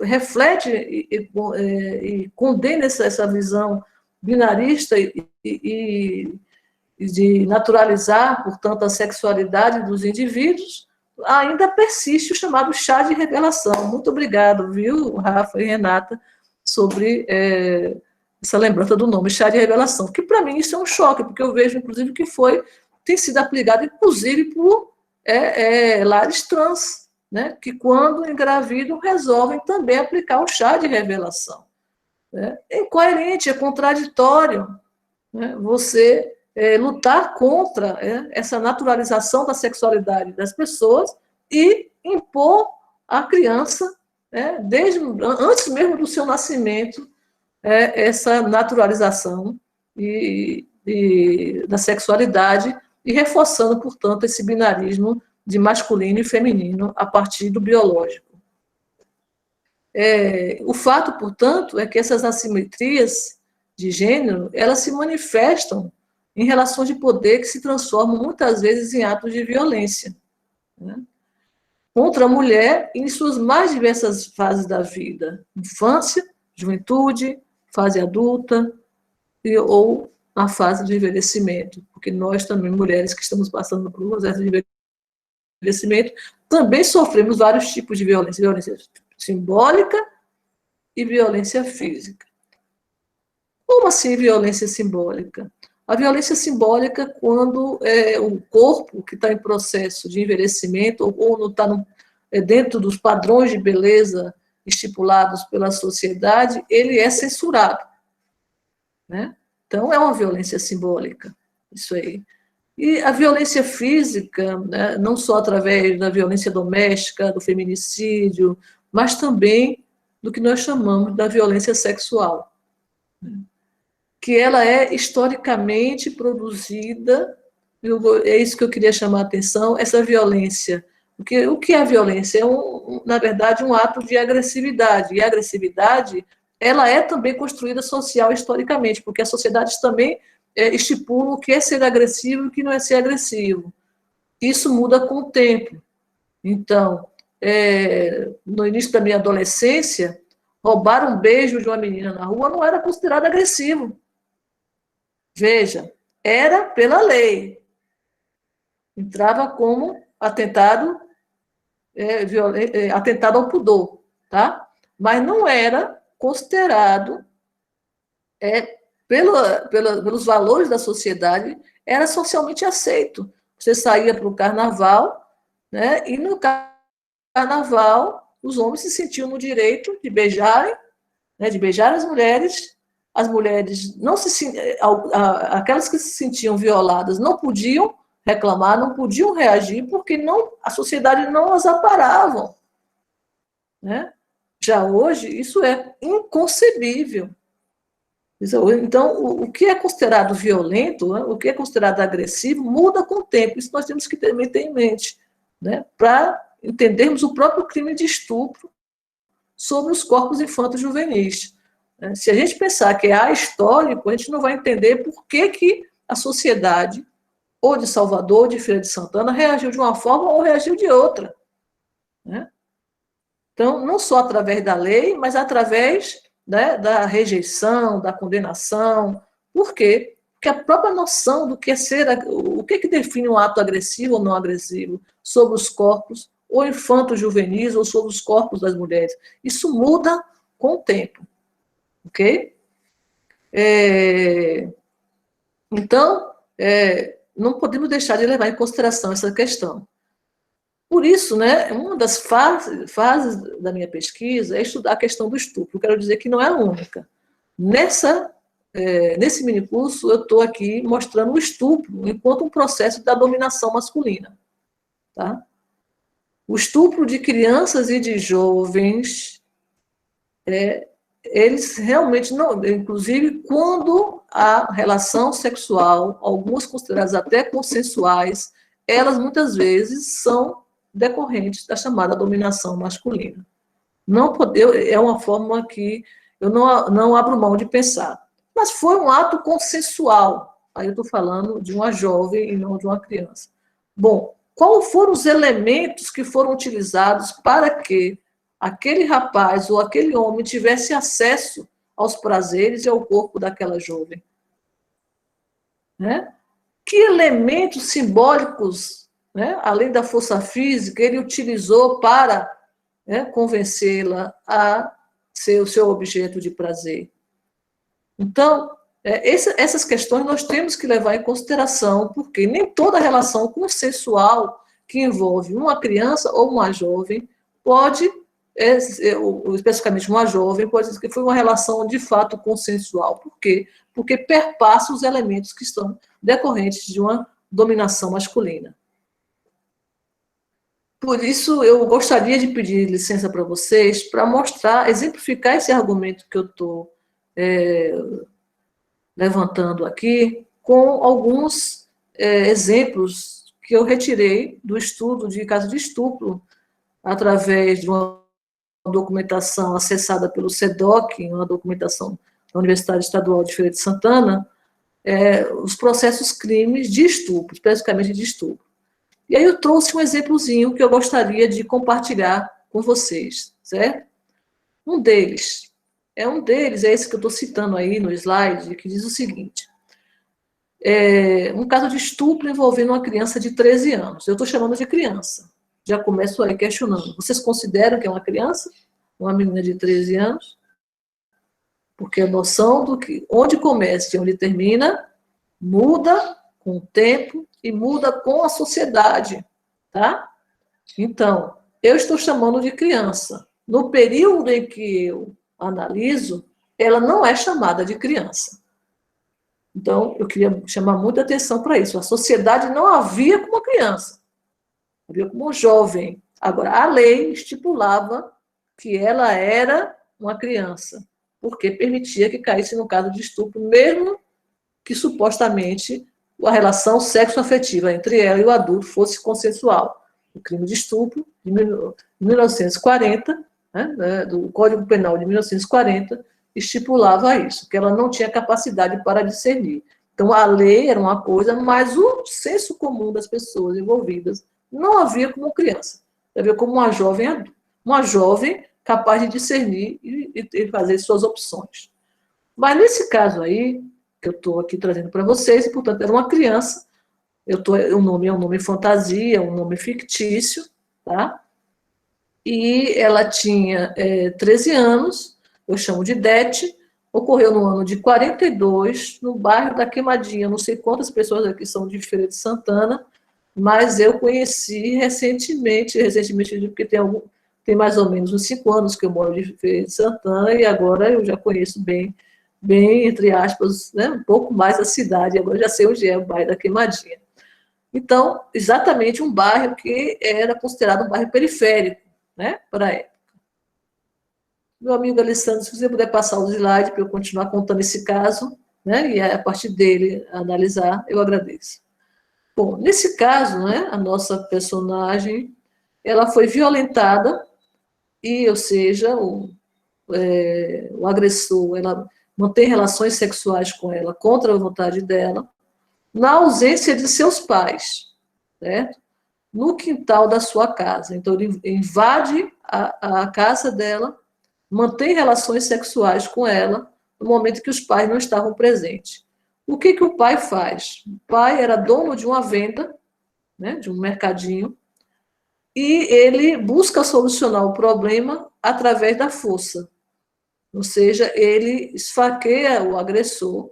reflete e condena essa visão binarista e de naturalizar, portanto, a sexualidade dos indivíduos, ainda persiste o chamado chá de revelação. Muito obrigado, viu, Rafa e Renata, sobre essa lembrança do nome, chá de revelação, que para mim isso é um choque, porque eu vejo, inclusive, que tem sido aplicado, inclusive, por lares trans, né, que quando engravidam resolvem também aplicar o chá de revelação. Né? É incoerente, é contraditório, né, você lutar contra essa naturalização da sexualidade das pessoas e impor à criança, desde antes mesmo do seu nascimento, essa naturalização da sexualidade e reforçando, portanto, esse binarismo de masculino e feminino a partir do biológico. O fato, portanto, é que essas assimetrias de gênero, elas se manifestam em relações de poder que se transformam muitas vezes em atos de violência, né, contra a mulher em suas mais diversas fases da vida, infância, juventude, fase adulta ou na fase de envelhecimento, porque nós também, mulheres que estamos passando por um processo de envelhecimento, também sofremos vários tipos de violência, violência simbólica e violência física. Como assim violência simbólica? A violência simbólica, quando o corpo que está em processo de envelhecimento ou não está dentro dos padrões de beleza estipulados pela sociedade, ele é censurado, né? Então, é uma violência simbólica, isso aí. E a violência física, né, não só através da violência doméstica, do feminicídio, mas também do que nós chamamos da violência sexual, né, que ela é historicamente produzida, é isso que eu queria chamar a atenção, essa violência. O que é a violência? Na verdade, um ato de agressividade, e a agressividade ela é também construída social historicamente, porque as sociedades também estipulam o que é ser agressivo e o que não é ser agressivo. Isso muda com o tempo. Então, no início da minha adolescência, roubar um beijo de uma menina na rua não era considerado agressivo. Veja, era pela lei. Entrava como atentado, atentado ao pudor, tá? Mas não era considerado, pelos valores da sociedade, era socialmente aceito. Você saía para o carnaval, né? E no carnaval os homens se sentiam no direito de beijarem, né, de beijar as mulheres não aquelas que se sentiam violadas não podiam reclamar, não podiam reagir, porque a sociedade não as aparava, né? Já hoje, isso é inconcebível. Então, o que é considerado violento, né, o que é considerado agressivo, muda com o tempo. Isso nós temos que também ter em mente, né, para entendermos o próprio crime de estupro sobre os corpos infantos juvenis. Se a gente pensar que é ahistórico, a gente não vai entender por que a sociedade, ou de Salvador, ou de Feira de Santana, reagiu de uma forma ou reagiu de outra, né? Então, não só através da lei, mas através, né, da rejeição, da condenação. Por quê? Porque a própria noção do que é o que define um ato agressivo ou não agressivo sobre os corpos, ou infantos juvenis, ou sobre os corpos das mulheres, isso muda com o tempo. Ok? Então, não podemos deixar de levar em consideração essa questão. Por isso, né, uma das fases da minha pesquisa é estudar a questão do estupro. Quero dizer que não é a única. Nesse minicurso, eu estou aqui mostrando o estupro enquanto um processo da dominação masculina. Tá? O estupro de crianças e de jovens, eles realmente não, inclusive quando a relação sexual, algumas consideradas até consensuais, elas muitas vezes são decorrentes da chamada dominação masculina. É uma forma que eu não abro mão de pensar. Mas foi um ato consensual. Aí eu estou falando de uma jovem e não de uma criança. Bom, quais foram os elementos que foram utilizados para que aquele rapaz ou aquele homem tivesse acesso aos prazeres e ao corpo daquela jovem? Né? Que elementos simbólicos, né, além da força física, ele utilizou para, né, convencê-la a ser o seu objeto de prazer. Então, essas questões nós temos que levar em consideração, porque nem toda relação consensual que envolve uma criança ou uma jovem pode, especificamente uma jovem, pode dizer que foi uma relação de fato consensual. Por quê? Porque perpassa os elementos que estão decorrentes de uma dominação masculina. Por isso, eu gostaria de pedir licença para vocês para mostrar, exemplificar esse argumento que eu estou levantando aqui, com alguns exemplos que eu retirei do estudo de caso de estupro, através de uma documentação acessada pelo SEDOC, uma documentação da Universidade Estadual de Feira de Santana, os processos crimes de estupro, especificamente de estupro. E aí eu trouxe um exemplozinho que eu gostaria de compartilhar com vocês, certo? Um deles é esse que eu estou citando aí no slide, que diz o seguinte: um caso de estupro envolvendo uma criança de 13 anos. Eu estou chamando de criança. Já começo aí questionando. Vocês consideram que é uma criança? Uma menina de 13 anos? Porque a noção do que onde começa e onde termina muda com o tempo e muda com a sociedade, tá? Então, eu estou chamando de criança. No período em que eu analiso, ela não é chamada de criança. Então, eu queria chamar muita atenção para isso. A sociedade não a via como criança, a via como jovem. Agora, a lei estipulava que ela era uma criança, porque permitia que caísse no caso de estupro, mesmo que supostamente a relação sexoafetiva entre ela e o adulto fosse consensual. O crime de estupro, de 1940, né, do Código Penal de 1940, estipulava isso, que ela não tinha capacidade para discernir. Então, a lei era uma coisa, mas o senso comum das pessoas envolvidas não havia como criança, havia como uma jovem capaz de discernir e fazer suas opções. Mas nesse caso aí, que eu estou aqui trazendo para vocês, e, portanto, era uma criança, o nome é um nome fantasia, um nome fictício, tá? E ela tinha 13 anos, eu chamo de Dete, ocorreu no ano de 42, no bairro da Queimadinha. Não sei quantas pessoas aqui são de Feira de Santana, mas eu conheci recentemente porque tem mais ou menos uns 5 anos que eu moro de Feira de Santana, e agora eu já conheço bem, entre aspas, né, um pouco mais a cidade, agora já sei onde é o bairro da Queimadinha. Então, exatamente um bairro que era considerado um bairro periférico, né, para a época. Meu amigo Alessandro, se você puder passar o slide para eu continuar contando esse caso, né, e a partir dele analisar, eu agradeço. Bom, nesse caso, né, a nossa personagem, ela foi violentada e, ou seja, o agressor, ela mantém relações sexuais com ela contra a vontade dela, na ausência de seus pais, certo? No quintal da sua casa. Então, ele invade a casa dela, mantém relações sexuais com ela, no momento que os pais não estavam presentes. O que o pai faz? O pai era dono de uma venda, né, de um mercadinho, e ele busca solucionar o problema através da força. Ou seja, ele esfaqueia o agressor,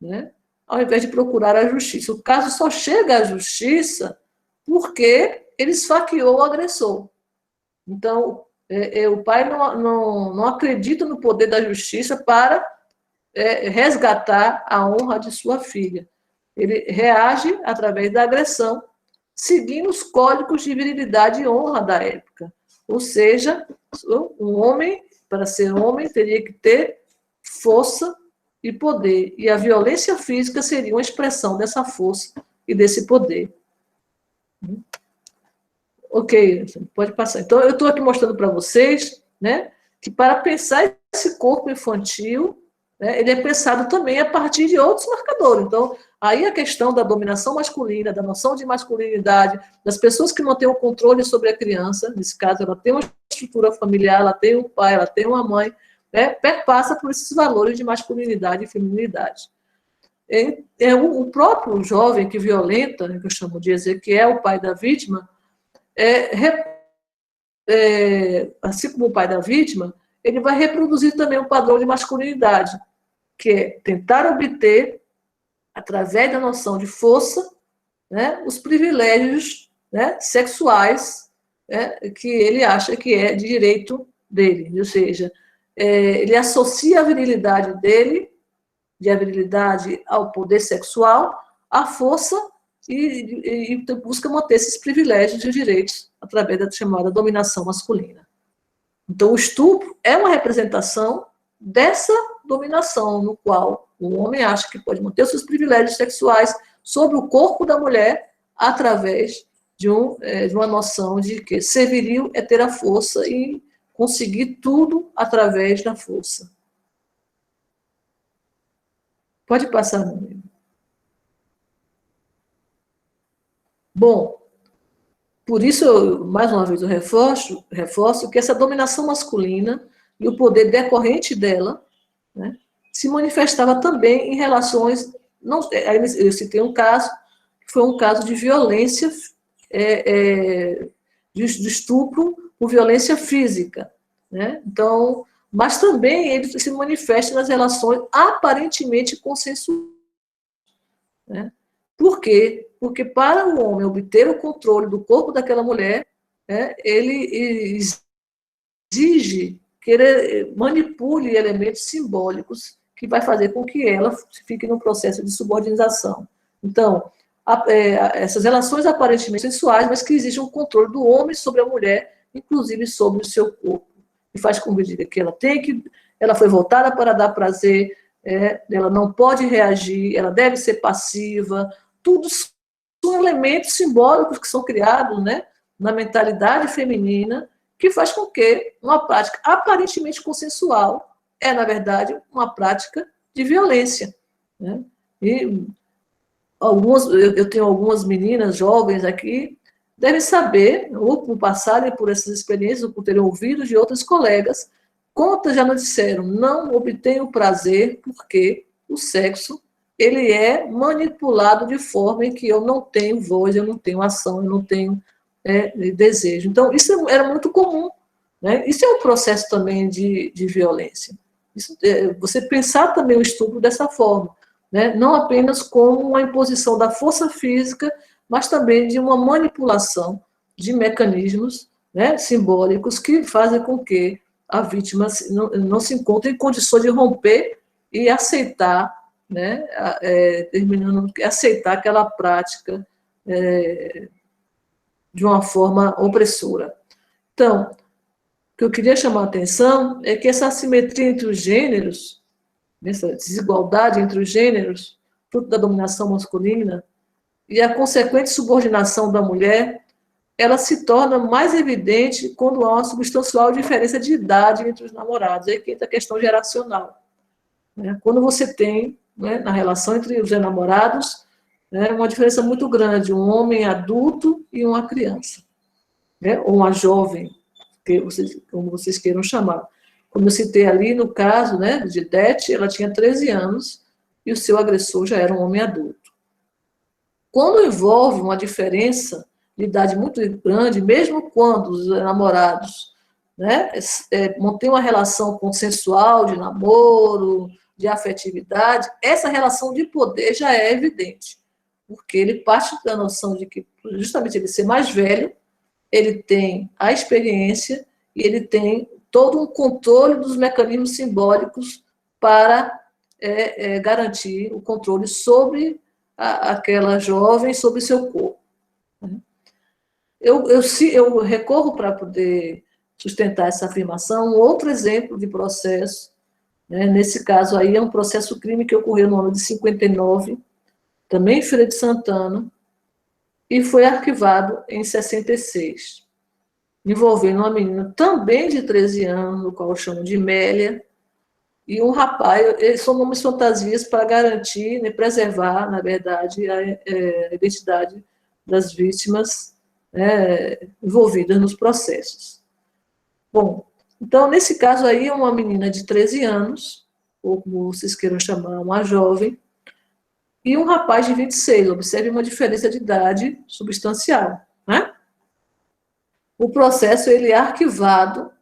né, ao invés de procurar a justiça. O caso só chega à justiça porque ele esfaqueou o agressor. Então, o pai não acredita no poder da justiça para resgatar a honra de sua filha. Ele reage através da agressão, seguindo os códigos de virilidade e honra da época. Ou seja, um homem, para ser homem, teria que ter força e poder. E a violência física seria uma expressão dessa força e desse poder. Ok, pode passar. Então, eu estou aqui mostrando para vocês, né, que para pensar esse corpo infantil, né, ele é pensado também a partir de outros marcadores. Então, aí a questão da dominação masculina, da noção de masculinidade, das pessoas que não têm o controle sobre a criança, nesse caso, ela tem uma estrutura familiar, ela tem um pai, ela tem uma mãe, né, perpassa por esses valores de masculinidade e feminilidade. o próprio jovem que violenta, que eu chamo de Ezequiel, o pai da vítima, assim como o pai da vítima, ele vai reproduzir também um padrão de masculinidade, que é tentar obter, através da noção de força, né, os privilégios, né, sexuais, né, que ele acha que é de direito dele. Ou seja, ele associa a virilidade dele, de a virilidade ao poder sexual, à força e busca manter esses privilégios e direitos através da chamada dominação masculina. Então, o estupro é uma representação dessa dominação, no qual o homem acha que pode manter os seus privilégios sexuais sobre o corpo da mulher através de uma noção de que ser viril é ter a força e conseguir tudo através da força. Pode passar, meu amigo. Bom, por isso, mais uma vez, eu reforço que essa dominação masculina e o poder decorrente dela, né, se manifestava também em relações. Não, eu citei um caso, que foi um caso de violência, de estupro por violência física. Né? Então, mas também ele se manifesta nas relações aparentemente consensuais. Né? Por quê? Porque para o homem obter o controle do corpo daquela mulher, né, ele exige que ele manipule elementos simbólicos que vai fazer com que ela fique num processo de subordinação. Então, essas relações aparentemente sensuais, mas que exigem um controle do homem sobre a mulher, inclusive sobre o seu corpo, e faz com que ela foi voltada para dar prazer, ela não pode reagir, ela deve ser passiva, tudo são elementos simbólicos que são criados, né, na mentalidade feminina, que faz com que uma prática aparentemente consensual na verdade, uma prática de violência. Né? E eu tenho algumas meninas jovens aqui, devem saber, ou por passarem por essas experiências, ou por terem ouvido de outros colegas, quantas já nos disseram, não obtenho prazer porque o sexo ele é manipulado de forma em que eu não tenho voz, eu não tenho ação, eu não tenho desejo. Então, isso era muito comum. Né? Isso é um processo também de violência. Isso, você pensar também o estupro dessa forma, né? Não apenas como uma imposição da força física, mas também de uma manipulação de mecanismos, né, simbólicos que fazem com que a vítima não se encontre em condições de romper e aceitar, né, aceitar aquela prática de uma forma opressora. Então, o que eu queria chamar a atenção é que essa assimetria entre os gêneros, essa desigualdade entre os gêneros, fruto da dominação masculina, e a consequente subordinação da mulher, ela se torna mais evidente quando há uma substancial diferença de idade entre os namorados. Aí que entra a questão geracional. Né? Quando você tem, né, na relação entre os namorados, né, uma diferença muito grande, um homem adulto e uma criança, né, ou uma jovem, como vocês queiram chamar. Como eu citei ali no caso, né, de Dete, ela tinha 13 anos e o seu agressor já era um homem adulto. Quando envolve uma diferença de idade muito grande, mesmo quando os namorados, né, mantêm uma relação consensual de namoro, de afetividade, essa relação de poder já é evidente, porque ele parte da noção de que, justamente ele ser mais velho, ele tem a experiência e ele tem todo um controle dos mecanismos simbólicos para garantir o controle sobre aquela jovem, sobre seu corpo. Eu recorro para poder sustentar essa afirmação um outro exemplo de processo, né? Nesse caso aí é um processo crime que ocorreu no ano de 59, também em Feira de Santana, e foi arquivado em 66, envolvendo uma menina também de 13 anos, no qual eu chamo de Mélia, e um rapaz. Eles são nomes fantasias para garantir, né, preservar, na verdade, a identidade das vítimas envolvidas nos processos. Bom, então, nesse caso aí, uma menina de 13 anos, ou como vocês queiram chamar, uma jovem, e um rapaz de 26. Observe uma diferença de idade substancial, né? O processo ele é arquivado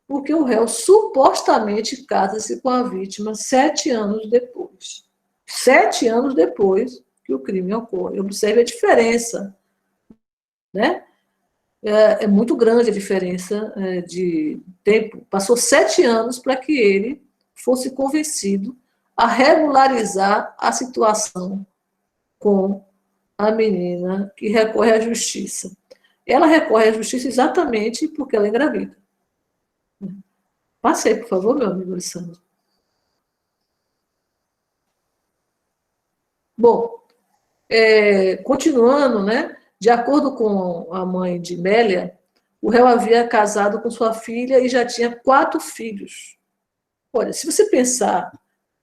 porque o réu supostamente casa-se com a vítima 7 anos depois. 7 anos depois que o crime ocorre. Observe a diferença, né? É muito grande a diferença de tempo. Passou 7 anos para que ele fosse convencido a regularizar a situação com a menina que recorre à justiça. Ela recorre à justiça exatamente porque ela é engravida. Passe aí, por favor, meu amigo Alessandro. Bom, continuando, né? De acordo com a mãe de Mélia, o réu havia casado com sua filha e já tinha 4 filhos. Olha, se você pensar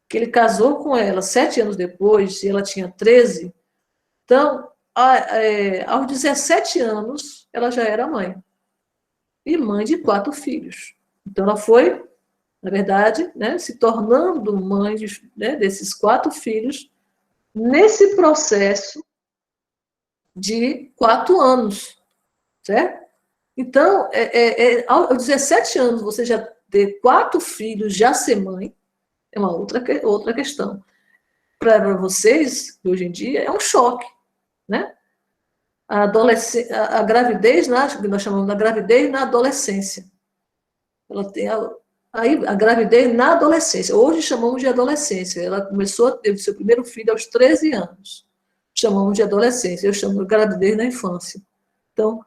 que ele casou com ela 7 anos depois, e ela tinha 13, então, aos 17 anos, ela já era mãe. E mãe de 4 filhos. Então, ela foi, na verdade, né, se tornando mãe desses 4 filhos, nesse processo de 4 anos, certo? Então, aos 17 anos, você já ter 4 filhos, já ser mãe, é uma outra questão. Para vocês, hoje em dia, é um choque, né? A gravidez, que nós chamamos da gravidez na adolescência. Ela tem a gravidez na adolescência. Hoje chamamos de adolescência. Ela começou a ter o seu primeiro filho aos 13 anos. Chamamos de adolescência. Eu chamo de gravidez na infância. Então,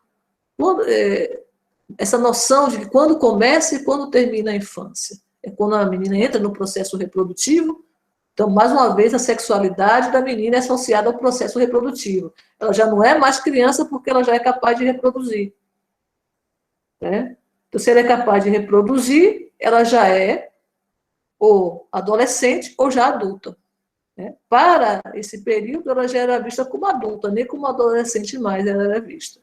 essa noção de que quando começa e quando termina a infância. É quando a menina entra no processo reprodutivo. Então, mais uma vez, a sexualidade da menina é associada ao processo reprodutivo. Ela já não é mais criança porque ela já é capaz de reproduzir. Né? Então, se ela é capaz de reproduzir, ela já é ou adolescente ou já adulta. Né? Para esse período, ela já era vista como adulta, nem como adolescente mais ela era vista.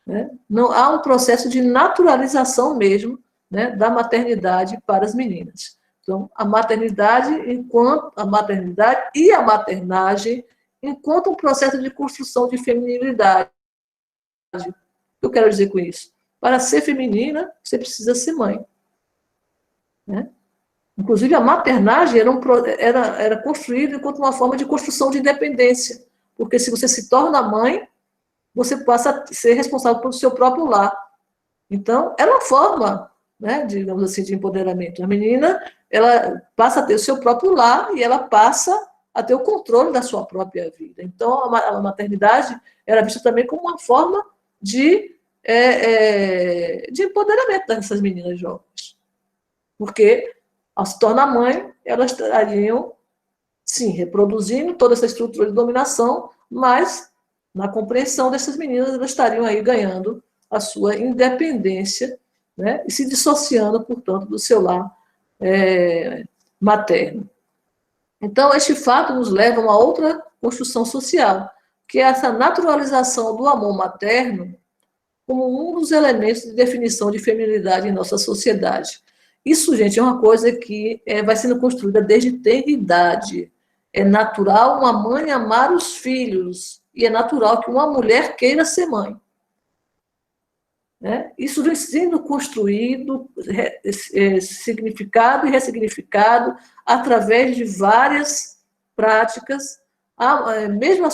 Né? Não, há um processo de naturalização mesmo, né, da maternidade para as meninas. Então, a maternidade e a maternagem enquanto um processo de construção de feminilidade. O que eu quero dizer com isso? Para ser feminina, você precisa ser mãe. Né? Inclusive, a maternagem era construída enquanto uma forma de construção de independência. Porque se você se torna mãe, você passa a ser responsável pelo seu próprio lar. Então, é uma forma, né, digamos assim, de empoderamento. A menina, ela passa a ter o seu próprio lar e ela passa a ter o controle da sua própria vida. Então, a maternidade era vista também como uma forma de empoderamento dessas meninas jovens. Porque, ao se tornar mãe, elas estariam, sim, reproduzindo toda essa estrutura de dominação, mas, na compreensão dessas meninas, elas estariam aí ganhando a sua independência, né, e se dissociando, portanto, do seu lar materno. Então, este fato nos leva a uma outra construção social, que é essa naturalização do amor materno como um dos elementos de definição de feminilidade em nossa sociedade. Isso, gente, é uma coisa que vai sendo construída desde tenra idade. É natural uma mãe amar os filhos, e é natural que uma mulher queira ser mãe. Né? Isso vem sendo construído, significado e ressignificado através de várias práticas. Mesmo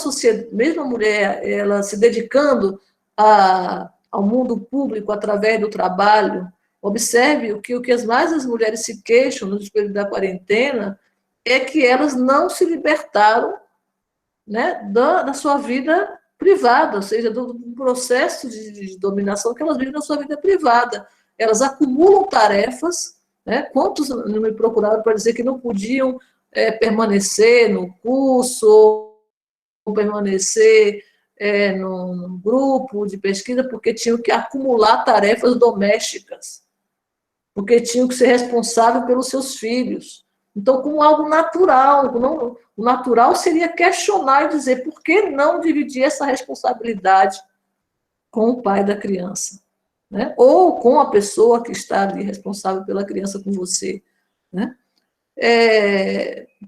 a mulher, ela se dedicando ao mundo público através do trabalho. Observe o que mais as mulheres se queixam no período da quarentena é que elas não se libertaram, né, da sua vida privada, ou seja, do processo de dominação que elas vivem na sua vida privada. Elas acumulam tarefas, né? Quantos não me procuraram para dizer que não podiam permanecer no curso, ou permanecer num grupo de pesquisa, porque tinham que acumular tarefas domésticas, porque tinham que ser responsáveis pelos seus filhos. Então, como algo natural, o natural seria questionar e dizer por que não dividir essa responsabilidade com o pai da criança, né? Ou com a pessoa que está ali responsável pela criança com você, né?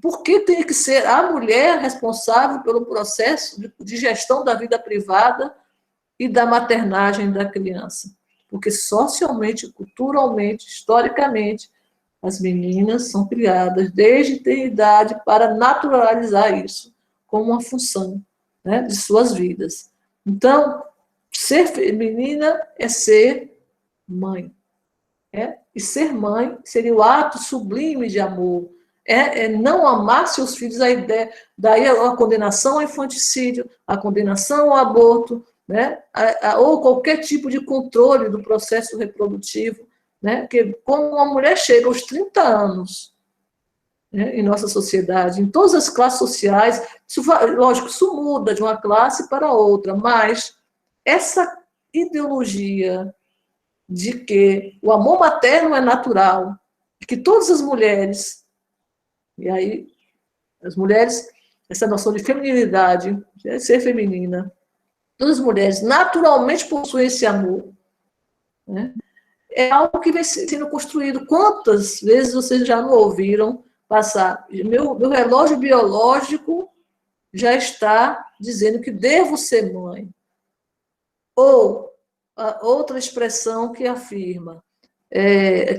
Por que tem que ser a mulher responsável pelo processo de gestão da vida privada e da maternagem da criança? Porque socialmente, culturalmente, historicamente, as meninas são criadas desde ter idade para naturalizar isso como uma função, né, de suas vidas. Então, ser feminina é ser mãe. E ser mãe seria o ato sublime de amor. Não amar seus filhos, a ideia, daí a condenação ao infanticídio, a condenação ao aborto, né? Ou qualquer tipo de controle do processo reprodutivo, né? Porque como uma mulher chega aos 30 anos, né, em nossa sociedade, em todas as classes sociais, lógico, isso muda de uma classe para outra, mas essa ideologia de que o amor materno é natural, que todas as mulheres, e aí as mulheres, essa noção de feminilidade, de ser feminina, todas as mulheres naturalmente possuem esse amor, né? É algo que vem sendo construído. Quantas vezes vocês já não ouviram passar? Meu relógio biológico já está dizendo que devo ser mãe. Ou outra expressão que afirma,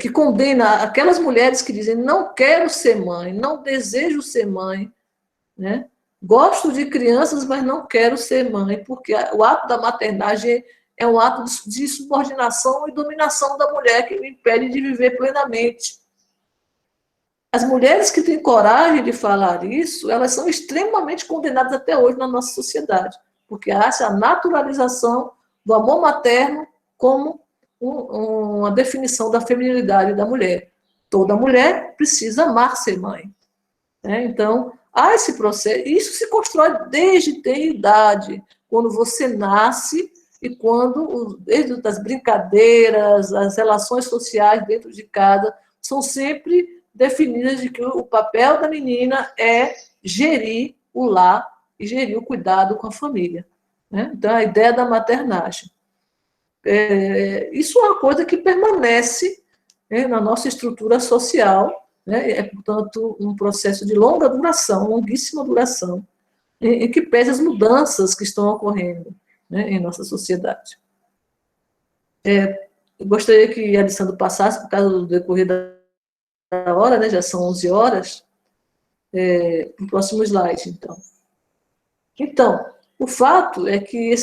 que condena aquelas mulheres que dizem não quero ser mãe, não desejo ser mãe, né? Gosto de crianças, mas não quero ser mãe, porque o ato da maternagem é um ato de subordinação e dominação da mulher que me impede de viver plenamente. As mulheres que têm coragem de falar isso, elas são extremamente condenadas até hoje na nossa sociedade, porque há essa naturalização do amor materno como uma definição da feminilidade da mulher. Toda mulher precisa amar ser mãe. Então, há esse processo, isso se constrói desde ter idade, quando você nasce e quando, desde as brincadeiras, as relações sociais dentro de casa, são sempre definidas de que o papel da menina é gerir o lar e gerir o cuidado com a família. Então, a ideia da maternagem. Isso é uma coisa que permanece, na nossa estrutura social, portanto, um processo de longa duração, longuíssima duração, em que pese as mudanças que estão ocorrendo, em nossa sociedade. Eu gostaria que a Alessandro passasse, por causa do decorrer da hora, já são 11 horas, para o próximo slide, então. Então, o fato é que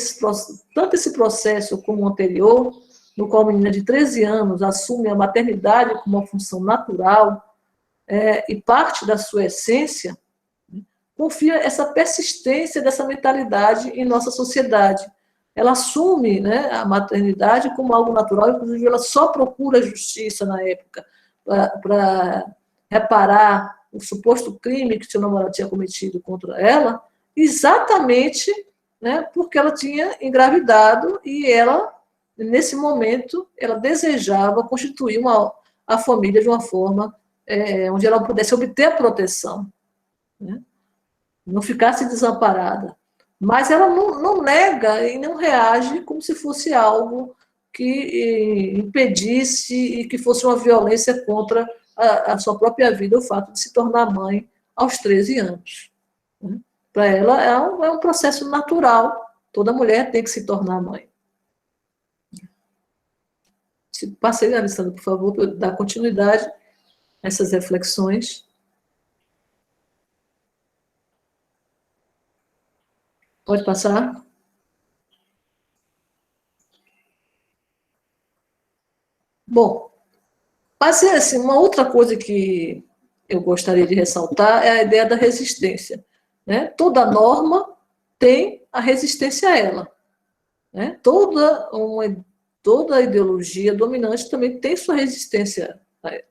tanto esse processo como o anterior, no qual a menina de 13 anos assume a maternidade como uma função natural, e parte da sua essência, confia essa persistência dessa mentalidade em nossa sociedade. Ela assume, a maternidade como algo natural, inclusive ela só procura justiça na época para reparar o suposto crime que seu namorado tinha cometido contra ela, exatamente, porque ela tinha engravidado e ela, nesse momento, ela desejava constituir a família de uma forma onde ela pudesse obter a proteção, não ficasse desamparada. Mas ela não nega e não reage como se fosse algo que impedisse e que fosse uma violência contra a sua própria vida, o fato de se tornar mãe aos 13 anos. Para ela é um processo natural, toda mulher tem que se tornar mãe. Passei, Alessandra, por favor, para dar continuidade a essas reflexões. Pode passar? Bom, mas assim, uma outra coisa que eu gostaria de ressaltar é a ideia da resistência. Toda norma tem a resistência a ela. Toda ideologia dominante também tem sua resistência a ela.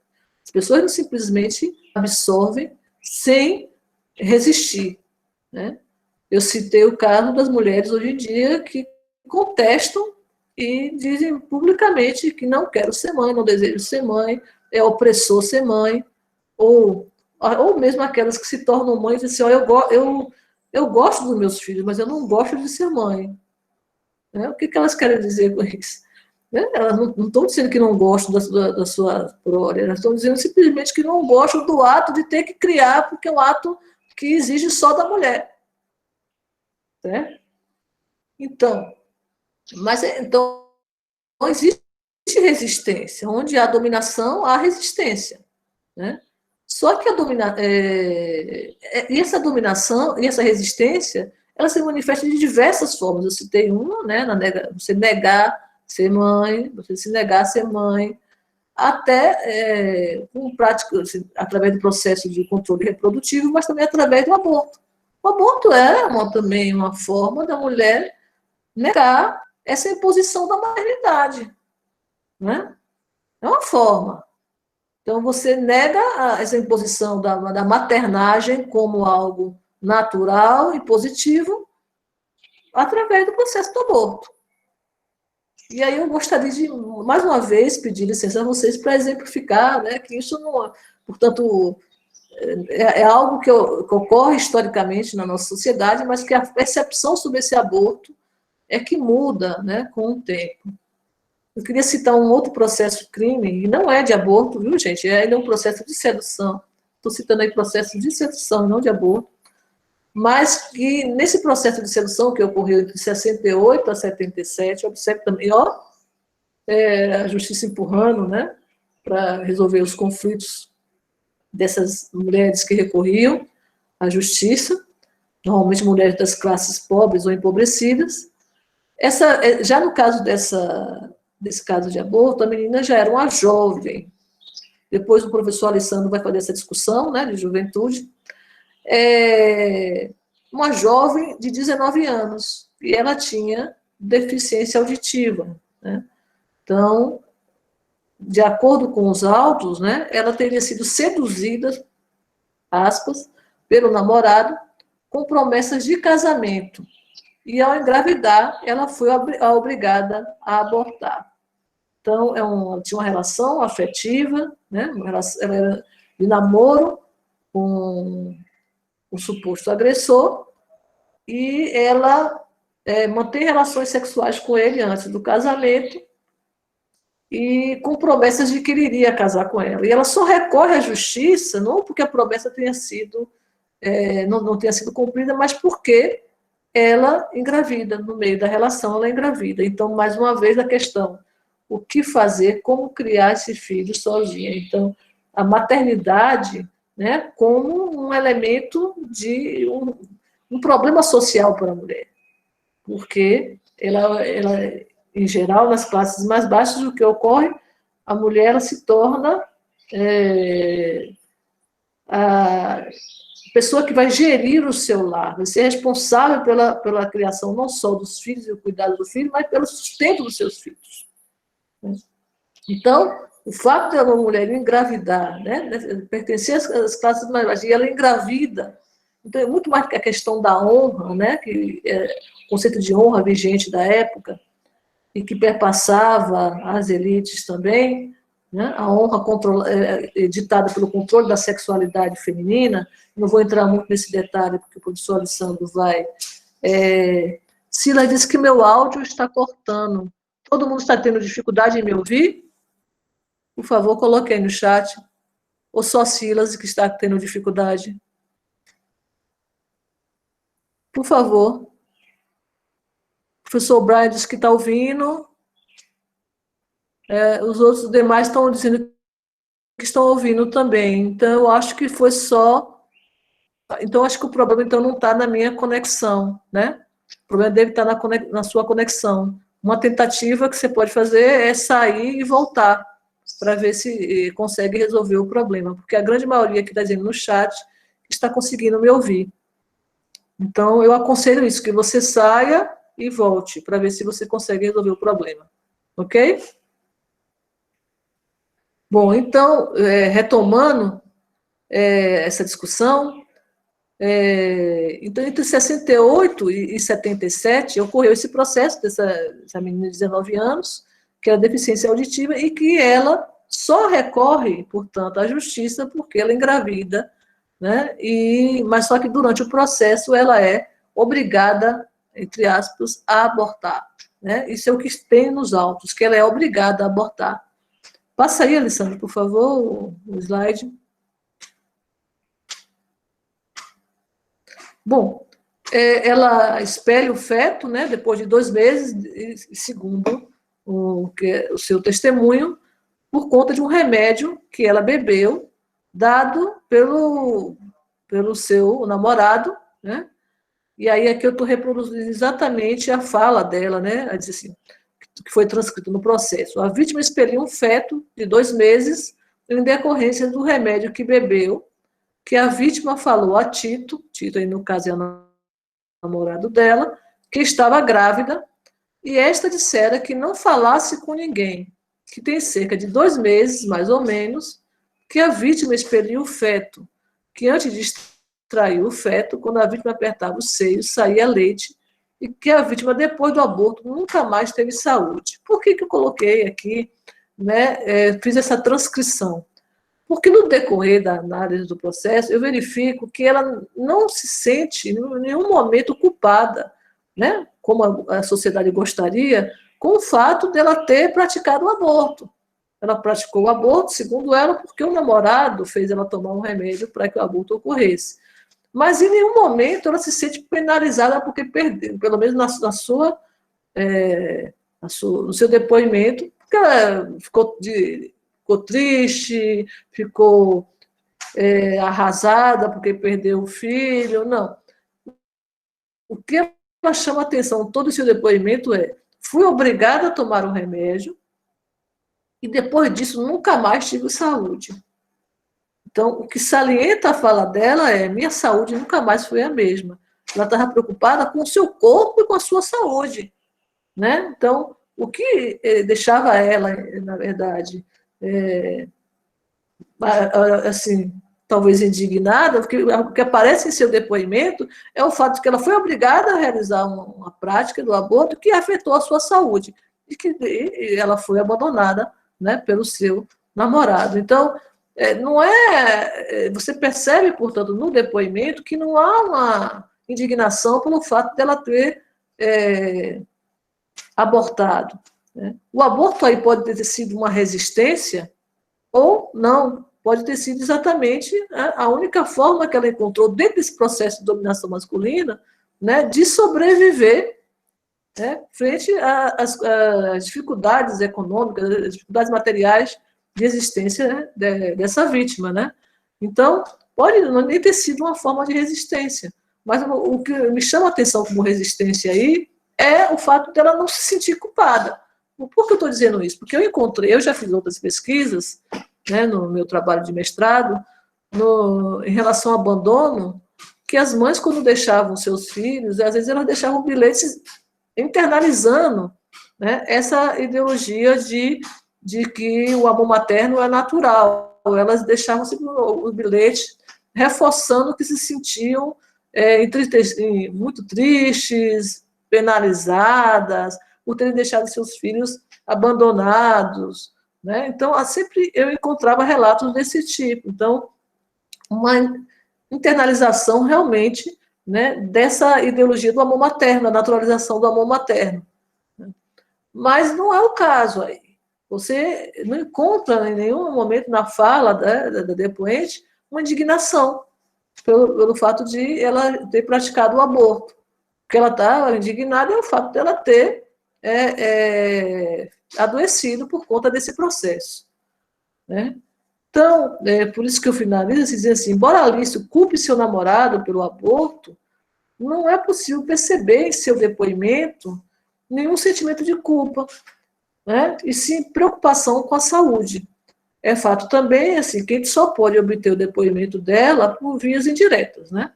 As pessoas não simplesmente absorvem sem resistir. Eu citei o caso das mulheres hoje em dia que contestam e dizem publicamente que não quero ser mãe, não desejo ser mãe, é opressor ser mãe, ou mesmo aquelas que se tornam mães e dizem assim, eu gosto dos meus filhos, mas eu não gosto de ser mãe. O que elas querem dizer com isso? Né? Elas não estão dizendo que não gostam da sua prole, elas estão dizendo simplesmente que não gostam do ato de ter que criar, porque é um ato que exige só da mulher. Né? Então, então existe resistência. Onde há dominação, há resistência. Né? Só que e essa dominação e essa resistência, ela se manifesta de diversas formas. Eu citei uma, né, você negar ser mãe, você se negar a ser mãe, até com prática, assim, através do processo de controle reprodutivo, mas também através do aborto. O aborto também uma forma da mulher negar essa imposição da maternidade. Né? É uma forma. Então, você nega essa imposição da maternagem como algo natural e positivo através do processo do aborto. E aí eu gostaria de, mais uma vez, pedir licença a vocês para exemplificar, né, que isso não, portanto, é algo que ocorre historicamente na nossa sociedade, mas que a percepção sobre esse aborto é que muda, né, com o tempo. Eu queria citar um outro processo crime, e não é de aborto, viu, gente? Ele é um processo de sedução. Estou citando aí processo de sedução, não de aborto. Mas que nesse processo de sedução que ocorreu entre 68 a 77, observe também, a justiça empurrando, né, para resolver os conflitos dessas mulheres que recorriam à justiça, normalmente mulheres das classes pobres ou empobrecidas. Já no caso desse caso de aborto, a menina já era uma jovem. Depois o professor Alessandro vai fazer essa discussão, né, de juventude. Uma jovem de 19 anos, e ela tinha deficiência auditiva. Né? Então, de acordo com os autos, né, ela teria sido seduzida, aspas, pelo namorado, com promessas de casamento. E, ao engravidar, ela foi obrigada a abortar. Então, tinha uma relação afetiva, né? Ela era de namoro com o suposto agressor, e ela mantém relações sexuais com ele antes do casamento, e com promessas de que ele iria casar com ela. E ela só recorre à justiça, não porque a promessa tenha sido, não tenha sido cumprida, mas porque ela engravida, no meio da relação ela engravida. Então, mais uma vez, a questão, o que fazer, como criar esse filho sozinha. Então, a maternidade, né, como um elemento de um problema social para a mulher, porque ela, em geral, nas classes mais baixas, o que ocorre, a mulher ela se torna a pessoa que vai gerir o seu lar, vai ser responsável pela criação não só dos filhos e o cuidado do filho, mas pelo sustento dos seus filhos. Então, o fato de uma mulher engravidar, né, pertencer às classes mais baixas, e ela engravida, então é muito mais que a questão da honra, né, que é o conceito de honra vigente da época, e que perpassava as elites também, né, a honra ditada pelo controle da sexualidade feminina. Não vou entrar muito nesse detalhe, porque o professor Alessandro vai. Sila disse que meu áudio está cortando. Todo mundo está tendo dificuldade em me ouvir? Por favor, coloque aí no chat. Ou só Silas que está tendo dificuldade? Por favor. O professor Brian disse que está ouvindo. Os outros demais estão dizendo que estão ouvindo também. Então, eu acho que foi só... Então, acho que o problema então, não está na minha conexão, né? O problema deve estar na sua conexão. Uma tentativa que você pode fazer é sair e voltar, para ver se consegue resolver o problema, porque a grande maioria que está dizendo no chat está conseguindo me ouvir. Então, eu aconselho isso, que você saia e volte, para ver se você consegue resolver o problema. Ok? Bom, então, retomando essa discussão, então, entre 68 e 77, ocorreu esse processo dessa menina de 19 anos, que era deficiência auditiva, e que ela só recorre, portanto, à justiça porque ela engravida, né? Mas só que durante o processo ela é obrigada, entre aspas, a abortar. né? Isso é o que tem nos autos, que ela é obrigada a abortar. Passa aí, Alessandro, por favor, o slide. Bom, ela espelha o feto, né, depois de 2 meses, segundo o seu testemunho, por conta de um remédio que ela bebeu, dado pelo seu namorado, né? E aí aqui eu estou reproduzindo exatamente a fala dela, né? Ela diz assim, que foi transcrito no processo. A vítima expeliu um feto de 2 meses em decorrência do remédio que bebeu, que a vítima falou a Tito aí no caso é o namorado dela, que estava grávida, e esta dissera que não falasse com ninguém, que tem cerca de 2 meses, mais ou menos, que a vítima expeliu o feto, que antes de extrair o feto, quando a vítima apertava os seios, saía leite, e que a vítima, depois do aborto, nunca mais teve saúde. Por que eu coloquei aqui, né, fiz essa transcrição? Porque no decorrer da análise do processo, eu verifico que ela não se sente, em nenhum momento, culpada, né, como a sociedade gostaria, com o fato dela ter praticado o aborto. Ela praticou o aborto, segundo ela, porque o namorado fez ela tomar um remédio para que o aborto ocorresse. Mas em nenhum momento ela se sente penalizada porque perdeu, pelo menos no seu depoimento, porque ela ficou triste, ficou arrasada porque perdeu o filho, não. O que ela chama atenção todo o seu depoimento fui obrigada a tomar um remédio e depois disso nunca mais tive saúde. Então, o que salienta a fala dela minha saúde nunca mais foi a mesma. Ela estava preocupada com o seu corpo e com a sua saúde, né? Então, o que deixava ela, na verdade, assim, talvez indignada, porque o que aparece em seu depoimento é o fato de que ela foi obrigada a realizar uma prática do aborto que afetou a sua saúde e que ela foi abandonada, né, pelo seu namorado. Então, não você percebe, portanto, no depoimento que não há uma indignação pelo fato dela ter abortado, né? O aborto aí pode ter sido uma resistência ou não, pode ter sido exatamente a única forma que ela encontrou dentro desse processo de dominação masculina, né, de sobreviver, né, frente às dificuldades econômicas, às dificuldades materiais de existência, né, dessa vítima, né? Então, pode não nem ter sido uma forma de resistência, mas o que me chama a atenção como resistência aí é o fato dela não se sentir culpada. Por que eu estou dizendo isso? Porque eu já fiz outras pesquisas, né, no meu trabalho de mestrado, em relação ao abandono, que as mães, quando deixavam seus filhos, às vezes elas deixavam bilhetes internalizando, né, essa ideologia de que o amor materno é natural. Elas deixavam o bilhete reforçando que se sentiam muito tristes, penalizadas, por terem deixado seus filhos abandonados, né? Então, sempre eu encontrava relatos desse tipo. Então, uma internalização realmente, né, dessa ideologia do amor materno, a naturalização do amor materno. Mas não é o caso aí. Você não encontra em nenhum momento na fala da depoente uma indignação pelo fato de ela ter praticado o aborto. O que ela está indignada é o fato dela ter adoecido por conta desse processo, né? Então, por isso que eu finalizo dizendo assim, embora Alice culpe seu namorado pelo aborto, não é possível perceber em seu depoimento nenhum sentimento de culpa, né? E sim preocupação com a saúde. É fato também, assim, que a gente só pode obter o depoimento dela por vias indiretas, né?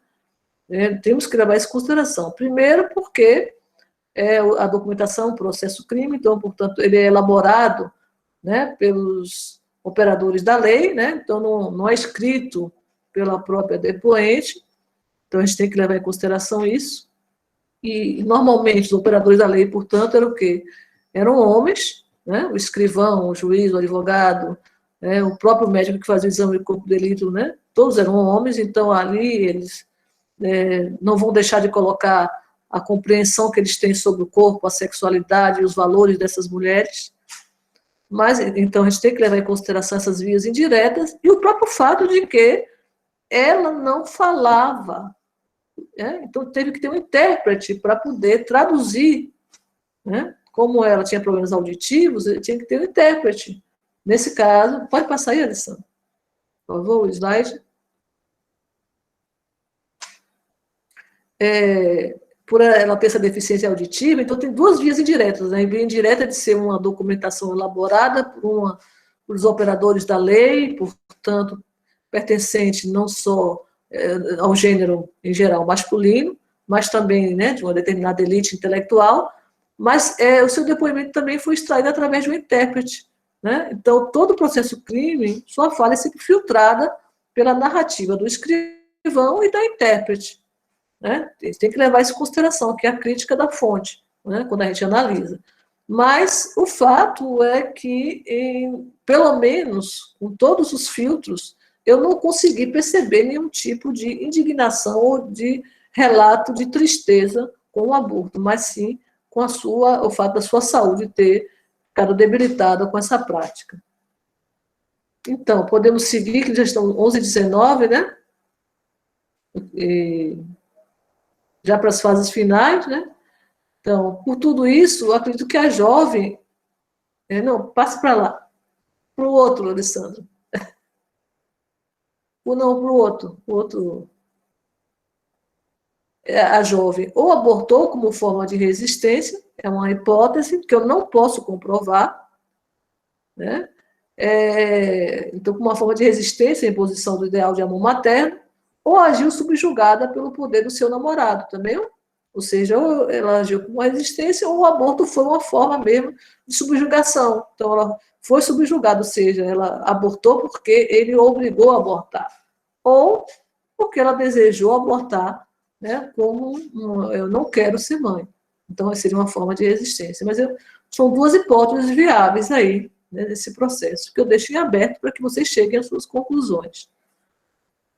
Temos que levar isso em consideração. Primeiro, porque a documentação, o processo crime, então, portanto, ele é elaborado, né, pelos operadores da lei, né? Então não é escrito pela própria depoente, então a gente tem que levar em consideração isso. E normalmente os operadores da lei, portanto, eram o quê? Eram homens, né? O escrivão, o juiz, o advogado, né? O próprio médico que fazia o exame de corpo de delito, né? Todos eram homens, então ali eles não vão deixar de colocar a compreensão que eles têm sobre o corpo, a sexualidade e os valores dessas mulheres. Mas, então, a gente tem que levar em consideração essas vias indiretas e o próprio fato de que ela não falava. Então, teve que ter um intérprete para poder traduzir. Como ela tinha problemas auditivos, tinha que ter um intérprete. Nesse caso, pode passar aí, Alessandra, por favor, o slide. Por ela ter essa deficiência auditiva, então tem duas vias indiretas. A via indireta de ser uma documentação elaborada por os operadores da lei, portanto, pertencente não só ao gênero, em geral, masculino, mas também, né, de uma determinada elite intelectual, mas o seu depoimento também foi extraído através de um intérprete. Né? Então, todo o processo crime, sua fala é sempre filtrada pela narrativa do escrivão e da intérprete. Né? Tem que levar isso em consideração, que é a crítica da fonte, né? Quando a gente analisa. Mas o fato é que, pelo menos, com todos os filtros, eu não consegui perceber nenhum tipo de indignação ou de relato de tristeza com o aborto, mas sim com o fato da sua saúde ter ficado debilitada com essa prática. Então, podemos seguir, que já estão 11h19, né? Já para as fases finais, né? Então, por tudo isso, eu acredito que a jovem... Não, passe para lá. Para o outro, Alessandro. Não, para o outro. A jovem ou abortou como forma de resistência, é uma hipótese que eu não posso comprovar, né? Então, como uma forma de resistência à imposição do ideal de amor materno, ou agiu subjugada pelo poder do seu namorado, também. Ou seja, ou ela agiu como resistência, ou o aborto foi uma forma mesmo de subjugação. Então, ela foi subjugada, ou seja, ela abortou porque ele obrigou a abortar. Ou porque ela desejou abortar, né, eu não quero ser mãe. Então, seria uma forma de resistência. Mas são duas hipóteses viáveis aí, né, nesse processo, que eu deixo em aberto para que vocês cheguem às suas conclusões.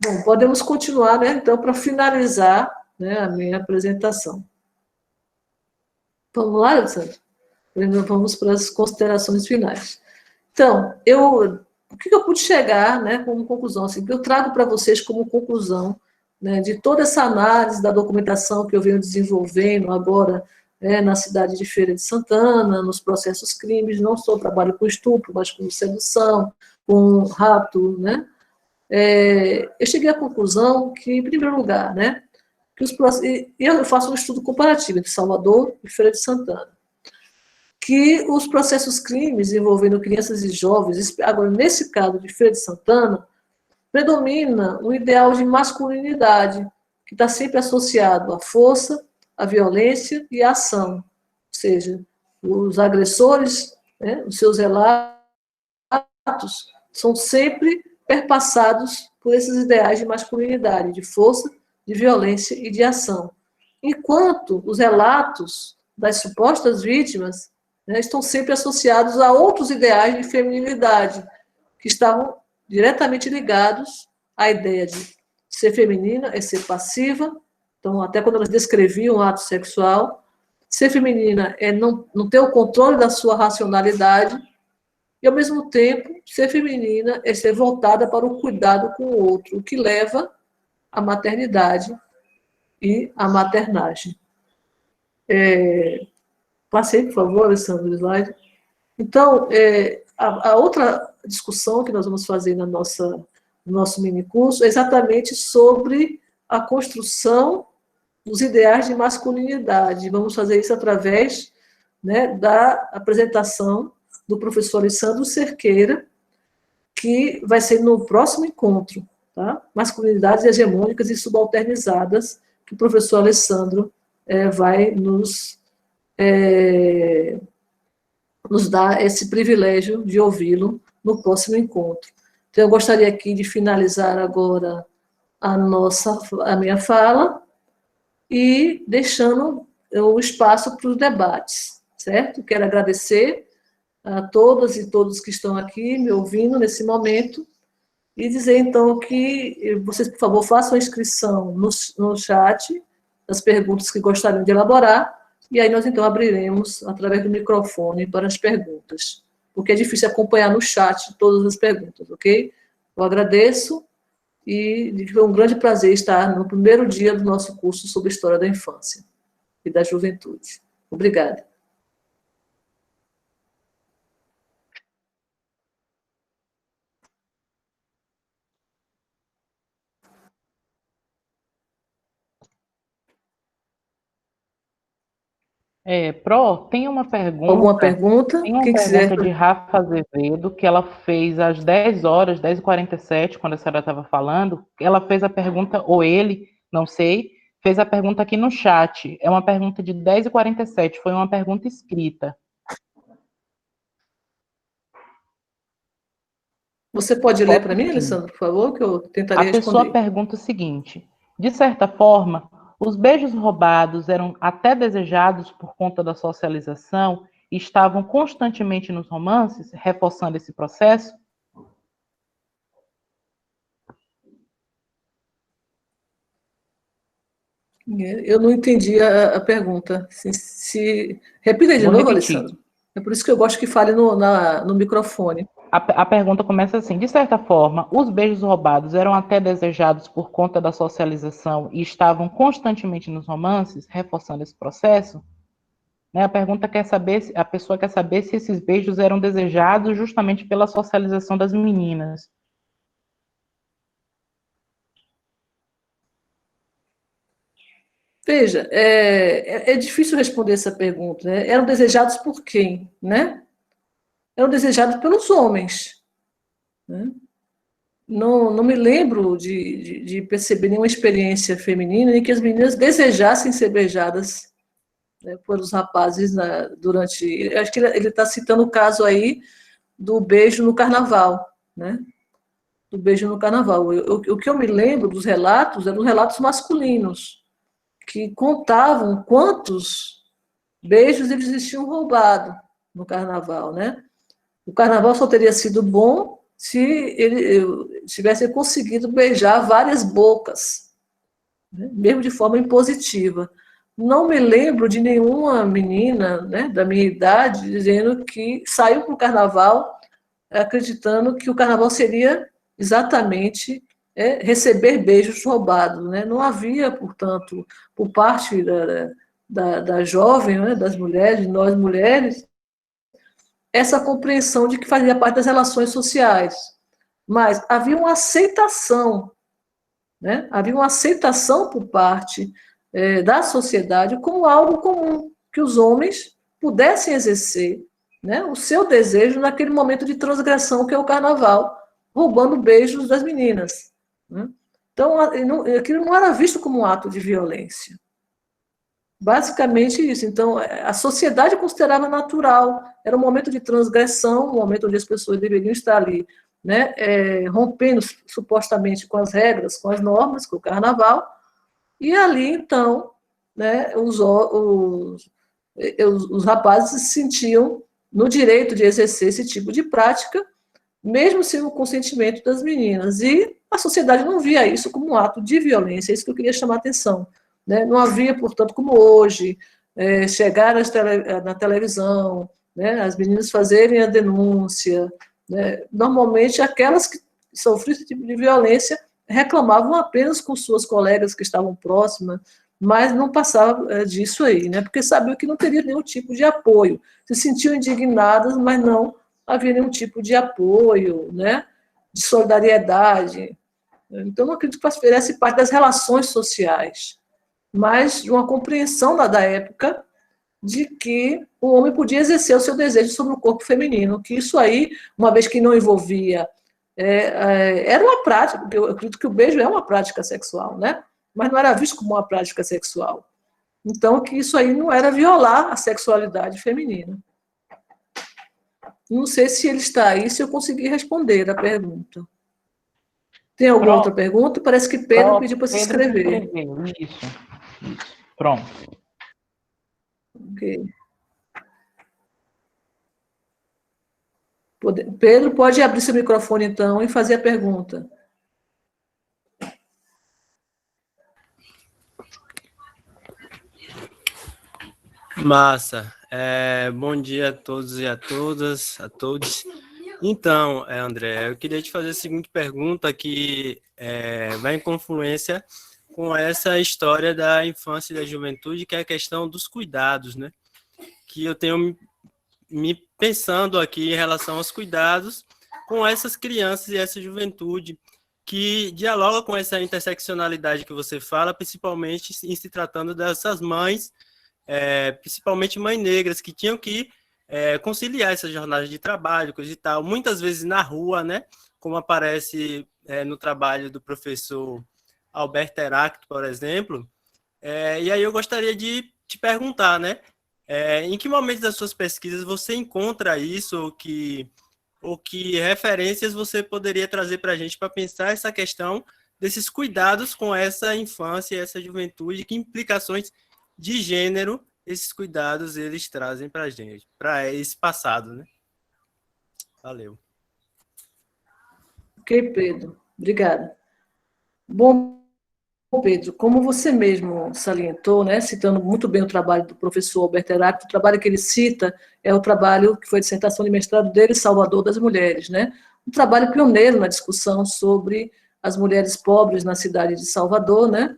Bom, podemos continuar, né, então, para finalizar, né, a minha apresentação. Vamos lá, Alessandra? Vamos para as considerações finais. Então, o que eu pude chegar, né, como conclusão? Assim, que eu trago para vocês como conclusão, né, de toda essa análise da documentação que eu venho desenvolvendo agora, né, na cidade de Feira de Santana, nos processos crimes, não só trabalho com estupro, mas com sedução, com rapto, né? Eu cheguei à conclusão que, em primeiro lugar, né, eu faço um estudo comparativo entre Salvador e Feira de Santana, que os processos crimes envolvendo crianças e jovens, agora, nesse caso de Feira de Santana, predomina um ideal de masculinidade, que está sempre associado à força, à violência e à ação. Ou seja, os agressores, né, os seus relatos, são sempre perpassados por esses ideais de masculinidade, de força, de violência e de ação. Enquanto os relatos das supostas vítimas, né, estão sempre associados a outros ideais de feminilidade, que estavam diretamente ligados à ideia de ser feminina é ser passiva, então, até quando elas descreviam o ato sexual, ser feminina é não ter o controle da sua racionalidade, e, ao mesmo tempo, ser feminina é ser voltada para o cuidado com o outro, o que leva à maternidade e à maternagem. Passei, por favor, Alessandro, o slide. Então, a outra discussão que nós vamos fazer no nosso minicurso é exatamente sobre a construção dos ideais de masculinidade. Vamos fazer isso através, né, da apresentação do professor Alessandro Cerqueira, que vai ser no próximo encontro, tá? Masculinidades hegemônicas e subalternizadas, que o professor Alessandro vai nos dar esse privilégio de ouvi-lo no próximo encontro. Então, eu gostaria aqui de finalizar agora a minha fala e deixando o espaço para os debates, certo? Quero agradecer a todas e todos que estão aqui me ouvindo nesse momento e dizer, então, que vocês, por favor, façam a inscrição no chat, as perguntas que gostariam de elaborar, e aí nós, então, abriremos, através do microfone, para as perguntas, porque é difícil acompanhar no chat todas as perguntas, ok? Eu agradeço e foi um grande prazer estar no primeiro dia do nosso curso sobre História da Infância e da Juventude. Obrigada. Tem uma Alguma pergunta, pergunta? Quem quiser. de Rafa Azevedo, que ela fez às 10 horas, 10h47, quando a senhora estava falando, ela fez a pergunta, ou ele, não sei, fez a pergunta aqui no chat. É uma pergunta de 10h47, foi uma pergunta escrita. Você pode ler para mim, Alessandro, por favor, que eu tentaria A pessoa responder. pergunta o seguinte: de certa forma, os beijos roubados eram até desejados por conta da socialização e estavam constantemente nos romances, reforçando esse processo? Eu não entendi a pergunta. Repita de Vou novo, repetir. Alessandro. É por isso que eu gosto que fale no microfone. A pergunta começa assim: de certa forma, os beijos roubados eram até desejados por conta da socialização e estavam constantemente nos romances, reforçando esse processo? Né, a pessoa quer saber se esses beijos eram desejados justamente pela socialização das meninas. Veja, é difícil responder essa pergunta. Né? Eram desejados por quem? Né? Eram desejados pelos homens. Né? Não me lembro de perceber nenhuma experiência feminina em que as meninas desejassem ser beijadas, né, por os rapazes, né, durante. Acho que ele está citando o caso aí do beijo no carnaval, né? Do beijo no carnaval. O que eu me lembro dos relatos eram relatos masculinos, que contavam quantos beijos eles tinham roubado no carnaval, né? O carnaval só teria sido bom se ele tivesse conseguido beijar várias bocas, né? Mesmo de forma impositiva. Não me lembro de nenhuma menina, né, da minha idade dizendo que saiu para o carnaval acreditando que o carnaval seria exatamente receber beijos roubados. Né? Não havia, portanto, por parte da jovem, né, das mulheres, de nós mulheres, essa compreensão de que fazia parte das relações sociais. Mas havia uma aceitação, né? Havia uma aceitação por parte da sociedade como algo comum, que os homens pudessem exercer, né, o seu desejo naquele momento de transgressão que é o carnaval, roubando beijos das meninas. Né? Então, aquilo não era visto como um ato de violência. Basicamente isso. Então, a sociedade considerava natural, era um momento de transgressão, um momento onde as pessoas deveriam estar ali, né, rompendo supostamente com as regras, com as normas, com o carnaval, e ali, então, né, os rapazes se sentiam no direito de exercer esse tipo de prática, mesmo sem o consentimento das meninas. E a sociedade não via isso como um ato de violência, é isso que eu queria chamar a atenção. Né? Não havia, portanto, como hoje, chegar na televisão, né, as meninas fazerem a denúncia. Né? Normalmente, aquelas que sofriam esse tipo de violência reclamavam apenas com suas colegas que estavam próximas, mas não passava disso aí, né? Porque sabiam que não teria nenhum tipo de apoio. Se sentiam indignadas, mas não havia nenhum tipo de apoio, né? De solidariedade. Então, não acredito que fizesse parte das relações sociais, mas de uma compreensão da época de que o homem podia exercer o seu desejo sobre o corpo feminino, que isso aí, uma vez que não envolvia, era uma prática, eu acredito que o beijo é uma prática sexual, né? Mas não era visto como uma prática sexual. Então, que isso aí não era violar a sexualidade feminina. Não sei se ele está aí, se eu consegui responder a pergunta. Tem alguma outra pergunta? Parece que Pedro pediu para se inscrever. Isso. Pronto. Ok. Pedro, pode abrir seu microfone, então, e fazer a pergunta. Massa. Bom dia a todos e a todas, a todos. Então, André, eu queria te fazer a seguinte pergunta que vai em confluência com essa história da infância e da juventude, que é a questão dos cuidados, né? Que eu tenho me pensando aqui em relação aos cuidados com essas crianças e essa juventude, que dialoga com essa interseccionalidade que você fala, principalmente em se tratando dessas mães, principalmente mães negras, que tinham que conciliar essa jornada de trabalho, coisa e tal, muitas vezes na rua, né? Como aparece no trabalho do professor Albert Heracto, por exemplo. E aí eu gostaria de te perguntar, né? Em que momento das suas pesquisas você encontra isso, ou que referências você poderia trazer para a gente para pensar essa questão desses cuidados com essa infância e essa juventude, que implicações de gênero esses cuidados eles trazem para a gente, para esse passado, né? Valeu. Ok, Pedro. Obrigada. Bom, Pedro, como você mesmo salientou, né, citando muito bem o trabalho do professor Alberto Heracto, o trabalho que ele cita é o trabalho que foi a dissertação de mestrado dele, Salvador das Mulheres, né? Um trabalho pioneiro na discussão sobre as mulheres pobres na cidade de Salvador, né?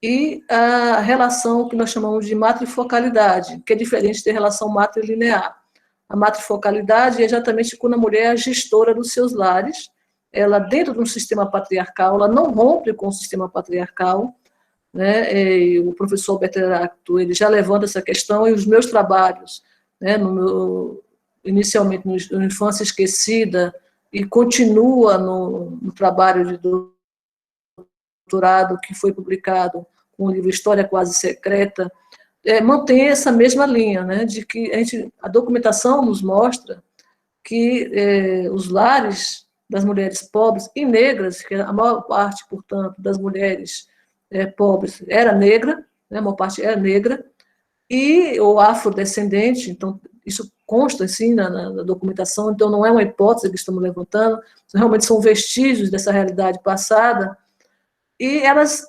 E a relação que nós chamamos de matrifocalidade, que é diferente da relação matrilinear. A matrifocalidade é exatamente quando a mulher é a gestora dos seus lares, ela, dentro de um sistema patriarcal, ela não rompe com o sistema patriarcal, né? E o professor Alberto Heracto, ele já levanta essa questão, e os meus trabalhos, né, inicialmente no Infância Esquecida, e continua no trabalho de doutorado que foi publicado com o livro História Quase Secreta, mantém essa mesma linha, né, de que a documentação nos mostra que os lares das mulheres pobres e negras, que a maior parte, portanto, das mulheres pobres era negra, né, a maior parte era negra, ou afrodescendente, então isso consta assim na documentação, então não é uma hipótese que estamos levantando, realmente são vestígios dessa realidade passada, e elas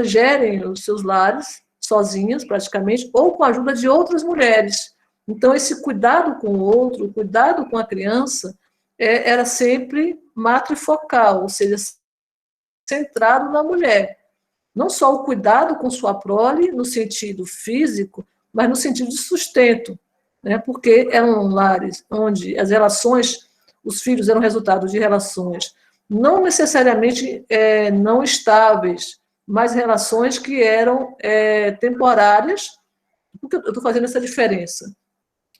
gerem os seus lares sozinhas, praticamente, ou com a ajuda de outras mulheres. Então, esse cuidado com o outro, o cuidado com a criança, era sempre matrifocal, ou seja, centrado na mulher. Não só o cuidado com sua prole, no sentido físico, mas no sentido de sustento, né? Porque eram lares onde as relações, os filhos eram resultado de relações não necessariamente não estáveis, mas relações que eram temporárias. Por que eu estou fazendo essa diferença?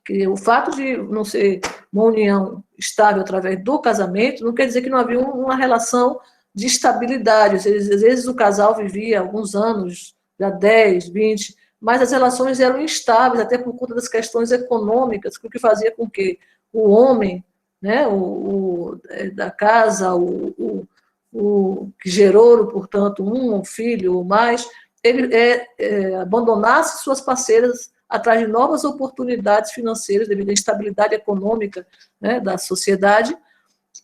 Que o fato de não ser uma união estável através do casamento não quer dizer que não havia uma relação de estabilidade. Às vezes o casal vivia alguns anos, já 10, 20, mas as relações eram instáveis, até por conta das questões econômicas, o que fazia com que o homem, né, da casa, o que gerou, portanto, um filho ou mais, ele abandonasse suas parceiras atrás de novas oportunidades financeiras devido à instabilidade econômica, né, da sociedade,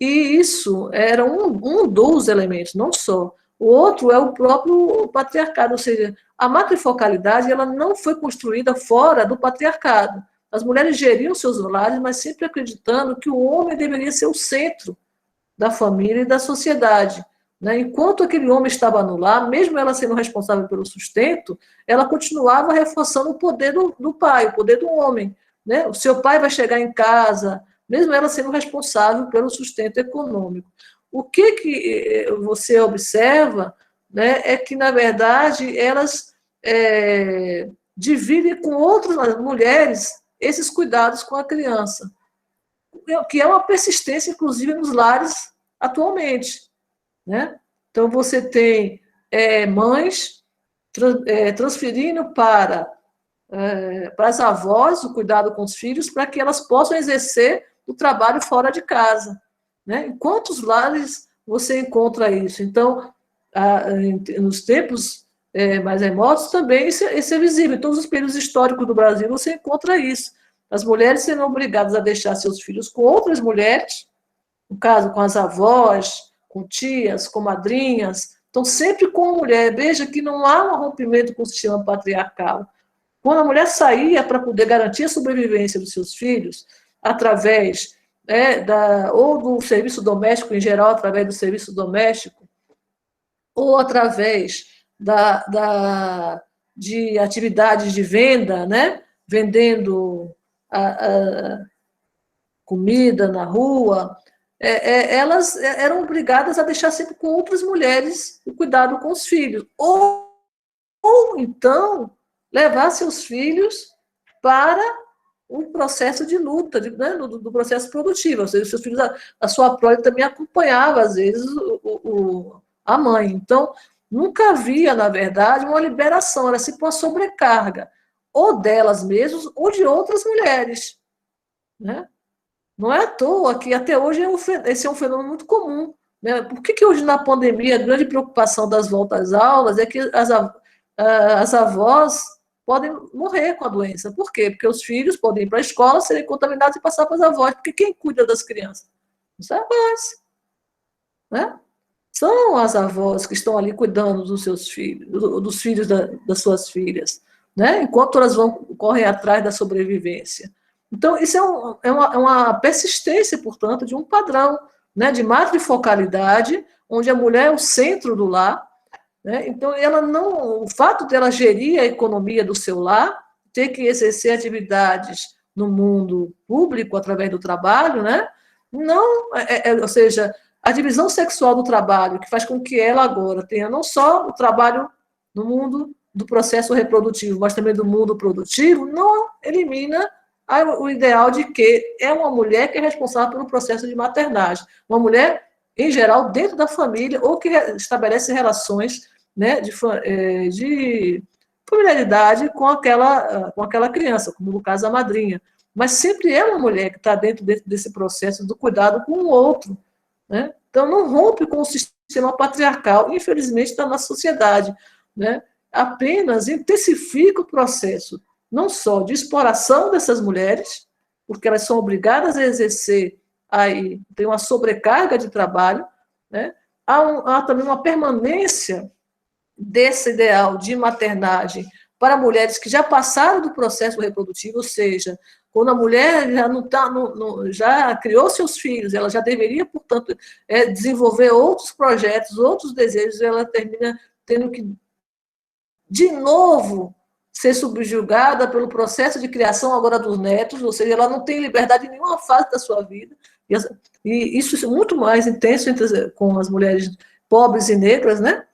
e isso era um dos elementos, não só. O outro é o próprio patriarcado, ou seja, a matrifocalidade ela não foi construída fora do patriarcado. As mulheres geriam seus lares, mas sempre acreditando que o homem deveria ser o centro da família e da sociedade, né? Enquanto aquele homem estava no lar, mesmo ela sendo responsável pelo sustento, ela continuava reforçando o poder do pai, o poder do homem, né? O seu pai vai chegar em casa, mesmo ela sendo responsável pelo sustento econômico. O que você observa, né, é que, na verdade, elas dividem com outras mulheres esses cuidados com a criança, que é uma persistência, inclusive, nos lares atualmente, né? Então, você tem mães transferindo para as avós o cuidado com os filhos, para que elas possam exercer o trabalho fora de casa, né? Em quantos lares você encontra isso? Então, nos tempos mais remotos, também isso é visível. Em todos os períodos históricos do Brasil, você encontra isso. As mulheres sendo obrigadas a deixar seus filhos com outras mulheres, no caso, com as avós, com tias, com madrinhas, então sempre com a mulher. Veja que não há um rompimento com o sistema patriarcal. Quando a mulher saía para poder garantir a sobrevivência dos seus filhos, através ou do serviço doméstico em geral, através do serviço doméstico, ou através de atividades de venda, né? Vendendo comida na rua, elas eram obrigadas a deixar sempre com outras mulheres o cuidado com os filhos. Ou então, levar seus filhos para um processo de luta, né, do processo produtivo. Ou seja, seus filhos, a sua prole também acompanhava, às vezes, a mãe. Então, nunca havia, na verdade, uma liberação, era sempre uma sobrecarga, ou delas mesmas, ou de outras mulheres. Né? Não é à toa que, até hoje, esse é um fenômeno muito comum. Né? Por que hoje, na pandemia, a grande preocupação das voltas às aulas é que as avós podem morrer com a doença. Por quê? Porque os filhos podem ir para a escola, serem contaminados e passar para as avós. Porque quem cuida das crianças? Os avós. Né? São as avós que estão ali cuidando dos seus filhos, dos filhos das suas filhas, né? Enquanto elas correm atrás da sobrevivência. Então, isso é uma persistência, portanto, de um padrão, né, de matrifocalidade, onde a mulher é o centro do lar. Né? Então, o fato dela gerir a economia do seu lar, ter que exercer atividades no mundo público através do trabalho, né? Não, ou seja, a divisão sexual do trabalho, que faz com que ela agora tenha não só o trabalho no mundo do processo reprodutivo, mas também do mundo produtivo, não elimina o ideal de que é uma mulher que é responsável pelo processo de maternagem. Uma mulher, em geral, dentro da família, ou que estabelece relações, né, de familiaridade com aquela criança, como no caso a madrinha. Mas sempre é uma mulher que está dentro desse processo do cuidado com o outro. Né? Então, não rompe com o sistema patriarcal, infelizmente, da nossa sociedade. Né? Apenas intensifica o processo, não só de exploração dessas mulheres, porque elas são obrigadas a exercer, tem uma sobrecarga de trabalho, né? Há também uma permanência desse ideal de maternagem para mulheres que já passaram do processo reprodutivo, ou seja, quando a mulher já criou seus filhos, ela já deveria, portanto, desenvolver outros projetos, outros desejos, ela termina tendo que, de novo, ser subjugada pelo processo de criação agora dos netos, ou seja, ela não tem liberdade em nenhuma fase da sua vida, e isso é muito mais intenso com as mulheres pobres e negras, né?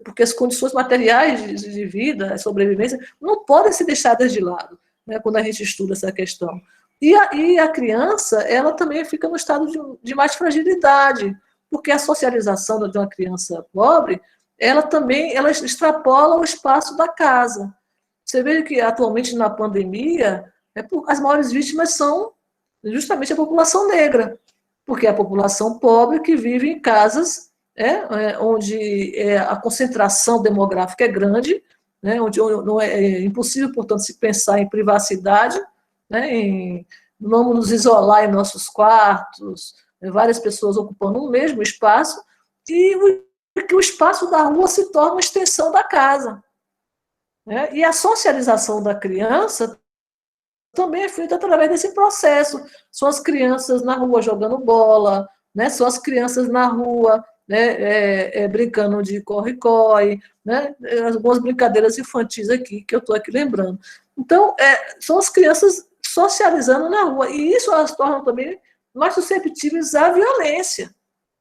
Porque as condições materiais de vida, a sobrevivência, não podem ser deixadas de lado, né, quando a gente estuda essa questão. E a criança, ela também fica no estado de mais fragilidade, porque a socialização de uma criança pobre, ela extrapola o espaço da casa. Você vê que, atualmente, na pandemia, as maiores vítimas são justamente a população negra, porque é a população pobre que vive em casas onde a concentração demográfica é grande, né, onde não é impossível, portanto, se pensar em privacidade, né, vamos nos isolar em nossos quartos, várias pessoas ocupando o mesmo espaço, e o espaço da rua se torna uma extensão da casa. Né, e a socialização da criança também é feita através desse processo. São as crianças na rua jogando bola, né, são as crianças na rua, né, brincando de corre-corre, né, algumas brincadeiras infantis aqui, que eu estou aqui lembrando. Então, são as crianças socializando na rua, e isso as torna também mais susceptíveis à violência,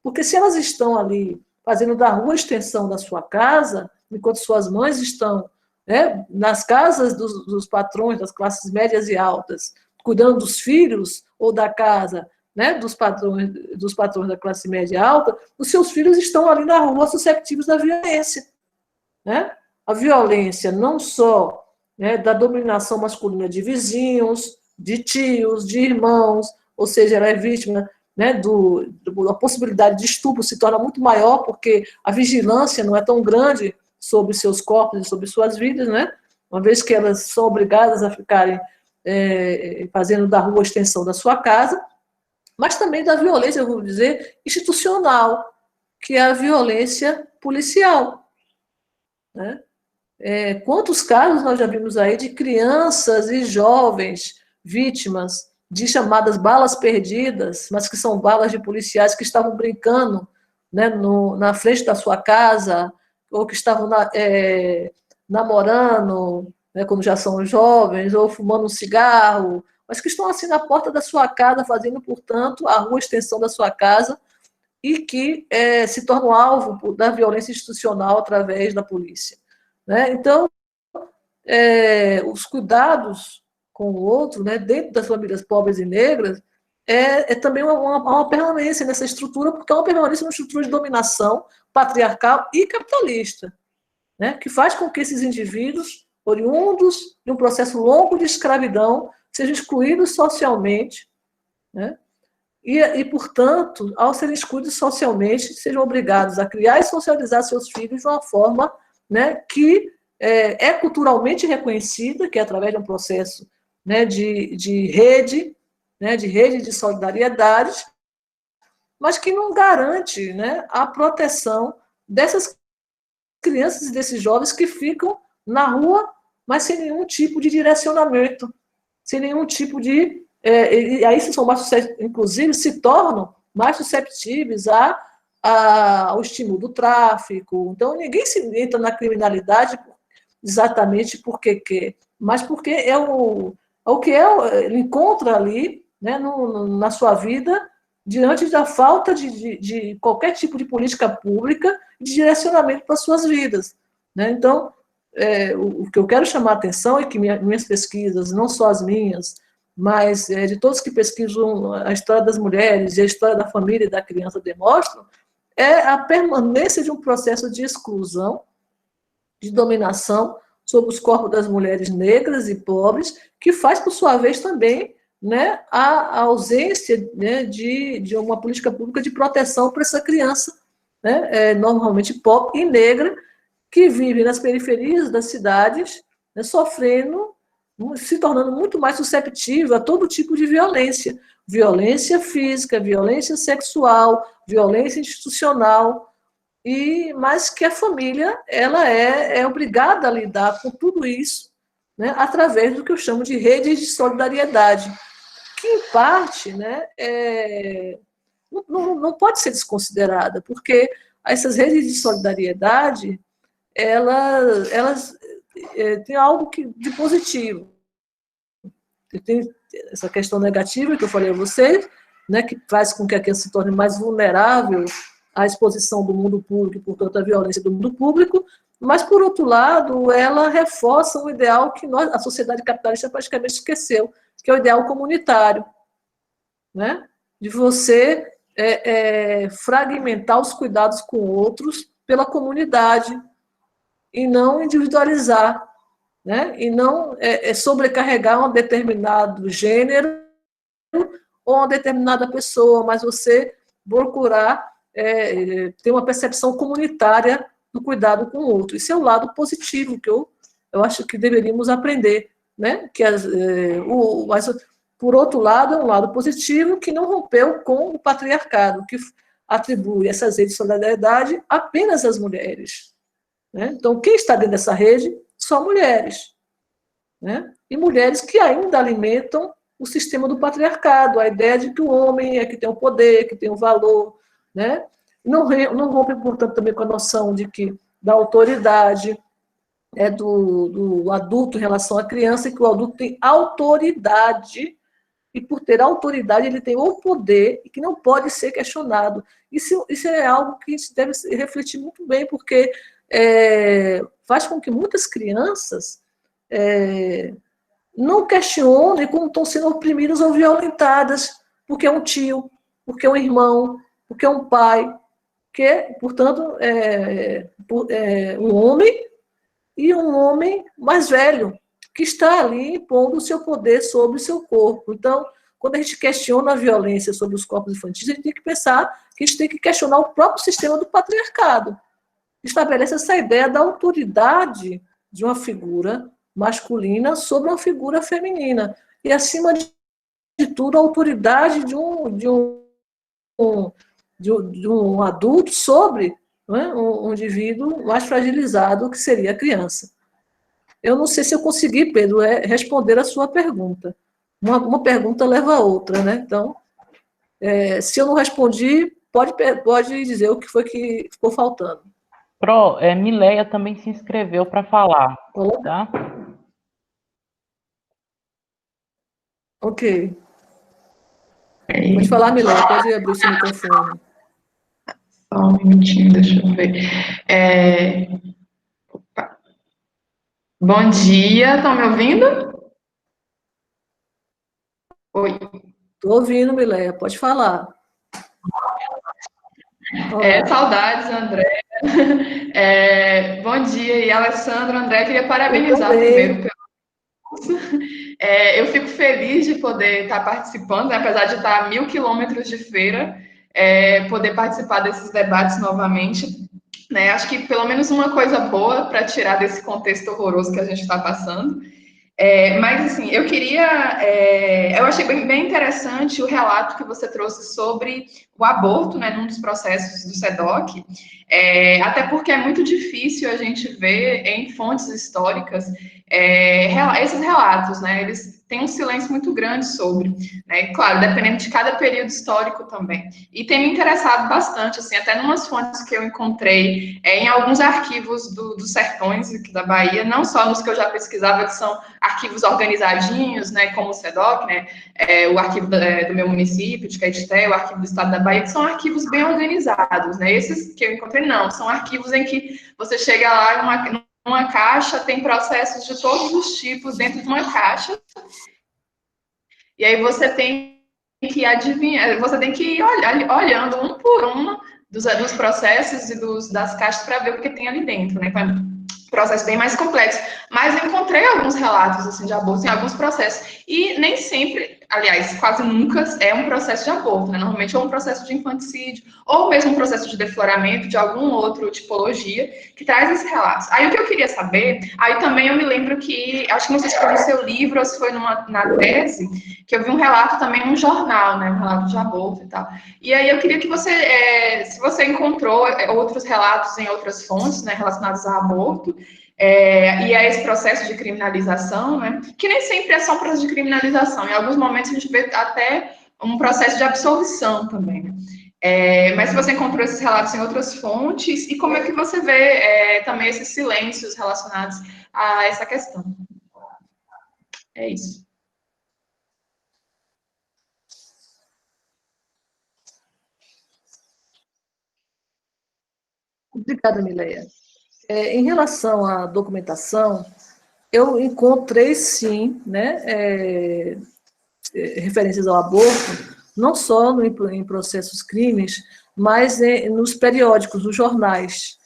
porque se elas estão ali fazendo da rua a extensão da sua casa, enquanto suas mães estão, né, nas casas dos patrões, das classes médias e altas, cuidando dos filhos ou da casa, né, dos patrões da classe média e alta, os seus filhos estão ali na rua susceptíveis da violência. Né? A violência não só, né, da dominação masculina de vizinhos, de tios, de irmãos, ou seja, ela é vítima, né, a possibilidade de estupro se torna muito maior, porque a vigilância não é tão grande sobre seus corpos e sobre suas vidas, né? Uma vez que elas são obrigadas a ficarem fazendo da rua a extensão da sua casa, mas também da violência, eu vou dizer, institucional, que é a violência policial. Né? Quantos casos nós já vimos aí de crianças e jovens vítimas de chamadas balas perdidas, mas que são balas de policiais que estavam brincando, né, na frente da sua casa, ou que estavam namorando, né, quando já são jovens, ou fumando um cigarro, mas que estão assim na porta da sua casa, fazendo, portanto, a rua extensão da sua casa, e que se tornam alvo da violência institucional através da polícia. Né? Então, os cuidados com o outro, né, dentro das famílias pobres e negras, também uma permanência nessa estrutura, porque é uma permanência numa estrutura de dominação patriarcal e capitalista, né, que faz com que esses indivíduos, oriundos de um processo longo de escravidão, sejam excluídos socialmente, né, e, portanto, ao serem excluídos socialmente, sejam obrigados a criar e socializar seus filhos de uma forma, né, que é culturalmente reconhecida, que é através de um processo, né, de rede, né, de solidariedade, mas que não garante, né, a proteção dessas crianças e desses jovens que ficam na rua, mas sem nenhum tipo de direcionamento, sem nenhum tipo de... e aí são mais, inclusive, se tornam mais susceptíveis ao estímulo do tráfico. Então, ninguém se entra na criminalidade exatamente porque quer, mas porque ele encontra ali, né, na sua vida, diante da falta de qualquer tipo de política pública de direcionamento para as suas vidas. Né? Então, o que eu quero chamar a atenção é que minhas pesquisas, não só as minhas, mas de todos que pesquisam a história das mulheres e a história da família e da criança demonstram, é a permanência de um processo de exclusão, de dominação sobre os corpos das mulheres negras e pobres, que faz, por sua vez, também, né, a ausência, né, de uma política pública de proteção para essa criança, né, normalmente pobre e negra, que vive nas periferias das cidades, né, sofrendo, se tornando muito mais susceptível a todo tipo de violência. Violência física, violência sexual, violência institucional, mas que a família ela é obrigada a lidar com tudo isso, né, através do que eu chamo de redes de solidariedade, que, em parte, né, não pode ser desconsiderada, porque essas redes de solidariedade elas têm algo de positivo. Tem essa questão negativa que eu falei a vocês, né, que faz com que a criança se torne mais vulnerável à exposição do mundo público e, portanto, à violência do mundo público, mas, por outro lado, ela reforça um ideal que a sociedade capitalista praticamente esqueceu, que é o ideal comunitário, né, de você fragmentar os cuidados com outros pela comunidade e não individualizar, né, e não sobrecarregar um determinado gênero ou uma determinada pessoa, mas você procurar ter uma percepção comunitária do cuidado com o outro. Isso é o lado positivo que eu acho que deveríamos aprender, né? Mas, por outro lado, é um lado positivo que não rompeu com o patriarcado, que atribui essas redes de solidariedade apenas às mulheres. Né? Então, quem está dentro dessa rede são mulheres. Né? E mulheres que ainda alimentam o sistema do patriarcado, a ideia de que o homem é que tem o poder, que tem o valor. Né? Não rompe, portanto, também com a noção da autoridade do adulto em relação à criança, e que o adulto tem autoridade, e por ter autoridade ele tem o poder, e que não pode ser questionado. Isso é algo que a gente deve refletir muito bem, porque faz com que muitas crianças não questionem como estão sendo oprimidas ou violentadas, porque é um tio, porque é um irmão, porque é um pai, que, portanto, um homem, e um homem mais velho, que está ali impondo o seu poder sobre o seu corpo. Então, quando a gente questiona a violência sobre os corpos infantis, a gente tem que pensar que a gente tem que questionar o próprio sistema do patriarcado. Estabelece essa ideia da autoridade de uma figura masculina sobre uma figura feminina. E, acima de tudo, a autoridade de um adulto sobre, né, um indivíduo mais fragilizado, que seria a criança. Eu não sei se eu consegui, Pedro, responder a sua pergunta. Uma pergunta leva a outra, né? Então, se eu não respondi, pode dizer o que foi que ficou faltando. Mileia também se inscreveu para falar, tá? Ok. Pode falar, Mileia, pode abrir o seu microfone. Só um minutinho, deixa eu ver. Opa. Bom dia, estão me ouvindo? Oi. Estou ouvindo, Mileia, pode falar. Saudades, André. Bom dia, e Alessandro, André, queria parabenizar primeiro pelo curso. Eu fico feliz de poder estar participando, né, apesar de estar a 1.000 quilômetros de feira, poder participar desses debates novamente. Né? Acho que pelo menos uma coisa boa para tirar desse contexto horroroso que a gente está passando. Mas, assim, eu achei bem interessante o relato que você trouxe sobre o aborto, né, num dos processos do SEDOC, até porque é muito difícil a gente ver em fontes históricas esses relatos, né, eles têm um silêncio muito grande sobre, né, claro, dependendo de cada período histórico também. E tem me interessado bastante, assim, até em umas fontes que eu encontrei em alguns arquivos dos sertões aqui da Bahia, não só nos que eu já pesquisava, que são arquivos organizadinhos, né, como o SEDOC, né, o arquivo do meu município, de Caetité, o arquivo do Estado da Bahia, que são arquivos bem organizados, né, esses que eu encontrei, não, são arquivos em que você chega lá numa caixa, tem processos de todos os tipos dentro de uma caixa, e aí você tem que adivinhar, você tem que ir olhando um por um dos processos e das caixas para ver o que tem ali dentro, né, processo bem mais complexo, mas eu encontrei alguns relatos assim, de aborto em alguns processos, e nem sempre, aliás, quase nunca é um processo de aborto, né? Normalmente é um processo de infanticídio, ou mesmo um processo de defloramento de alguma outra tipologia que traz esse relato. Aí o que eu queria saber, aí também eu me lembro que, acho que não sei se foi no seu livro ou se foi na tese, que eu vi um relato também num jornal, né, um relato de aborto e tal. E aí eu queria que você, se você encontrou outros relatos em outras fontes, né, relacionados a aborto, e a esse processo de criminalização, né, que nem sempre é só um processo de criminalização, em alguns momentos a gente vê até um processo de absolvição também, né? Mas se você encontrou esses relatos em outras fontes, e como é que você vê também esses silêncios relacionados a essa questão? É isso. Obrigada, Mileia. Em relação à documentação, eu encontrei, sim, né, referências ao aborto, não só em processos crimes, mas nos periódicos, nos jornais.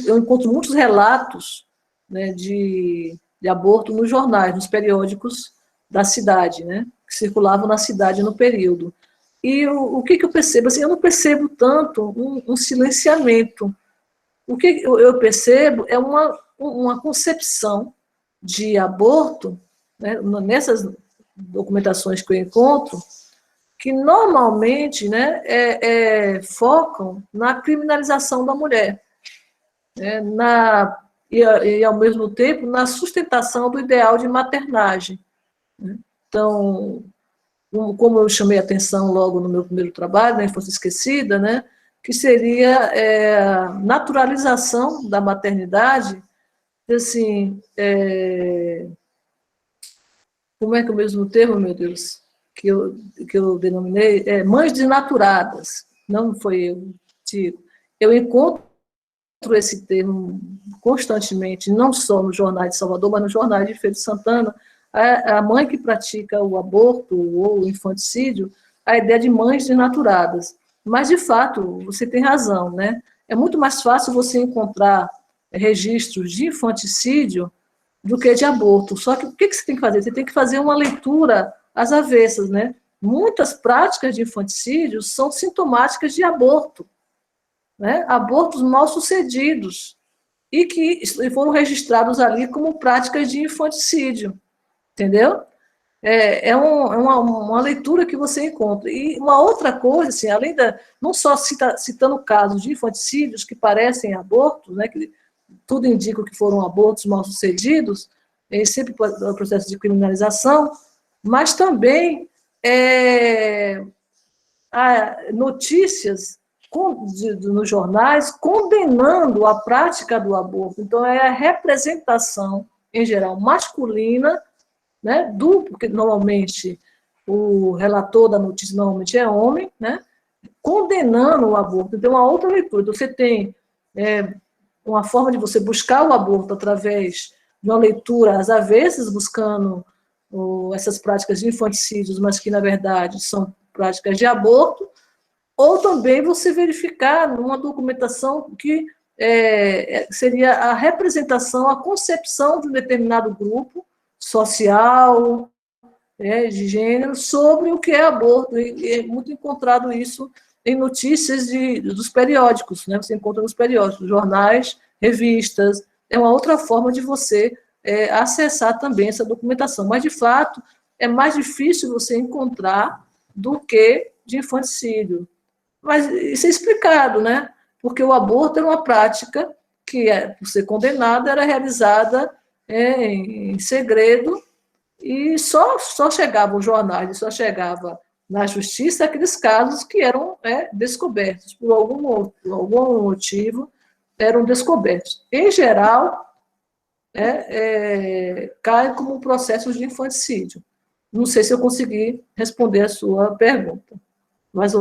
Eu encontro muitos relatos, né, de aborto nos jornais, nos periódicos da cidade, né, que circulavam na cidade no período. E o que eu percebo? Assim, eu não percebo tanto um silenciamento. O que eu percebo é uma concepção de aborto, né, nessas documentações que eu encontro, que normalmente, né, focam na criminalização da mulher, né, e, ao mesmo tempo, na sustentação do ideal de maternagem. Né? Então, como eu chamei a atenção logo no meu primeiro trabalho, na Infância Esquecida, né, que seria a naturalização da maternidade, assim, como é que é o mesmo termo, meu Deus, que eu denominei? Mães desnaturadas, não foi eu, Tiro. Eu encontro esse termo constantemente, não só no jornal de Salvador, mas no jornal de Feira de Santana, a mãe que pratica o aborto ou o infanticídio, a ideia de mães desnaturadas. Mas, de fato, você tem razão, né? É muito mais fácil você encontrar registros de infanticídio do que de aborto. Só que o que você tem que fazer? Você tem que fazer uma leitura às avessas, né? Muitas práticas de infanticídio são sintomáticas de aborto, né? Abortos mal sucedidos, e que foram registrados ali como práticas de infanticídio, entendeu? Uma leitura que você encontra. E uma outra coisa, assim, além não só citando casos de infanticídios que parecem abortos, né, que tudo indica que foram abortos mal-sucedidos, sempre o processo de criminalização, mas também há notícias nos jornais condenando a prática do aborto. Então, é a representação, em geral, masculina, né, porque normalmente o relator da notícia normalmente é homem, né, condenando o aborto. Então, uma outra leitura. Você tem uma forma de você buscar o aborto através de uma leitura às avessas, buscando essas práticas de infanticídios, mas que, na verdade, são práticas de aborto, ou também você verificar numa documentação que seria a representação, a concepção de um determinado grupo social, de gênero, sobre o que é aborto. E é muito encontrado isso em notícias dos periódicos, né? Você encontra nos periódicos, jornais, revistas. É uma outra forma de você acessar também essa documentação. Mas, de fato, é mais difícil você encontrar do que de infanticídio. Mas isso é explicado, né? Porque o aborto era uma prática que, por ser condenada, era realizada em segredo e só chegava aos jornais, só chegava na justiça aqueles casos que eram descobertos, por algum motivo, eram descobertos. Em geral, cai como um processo de infanticídio. Não sei se eu consegui responder a sua pergunta, mas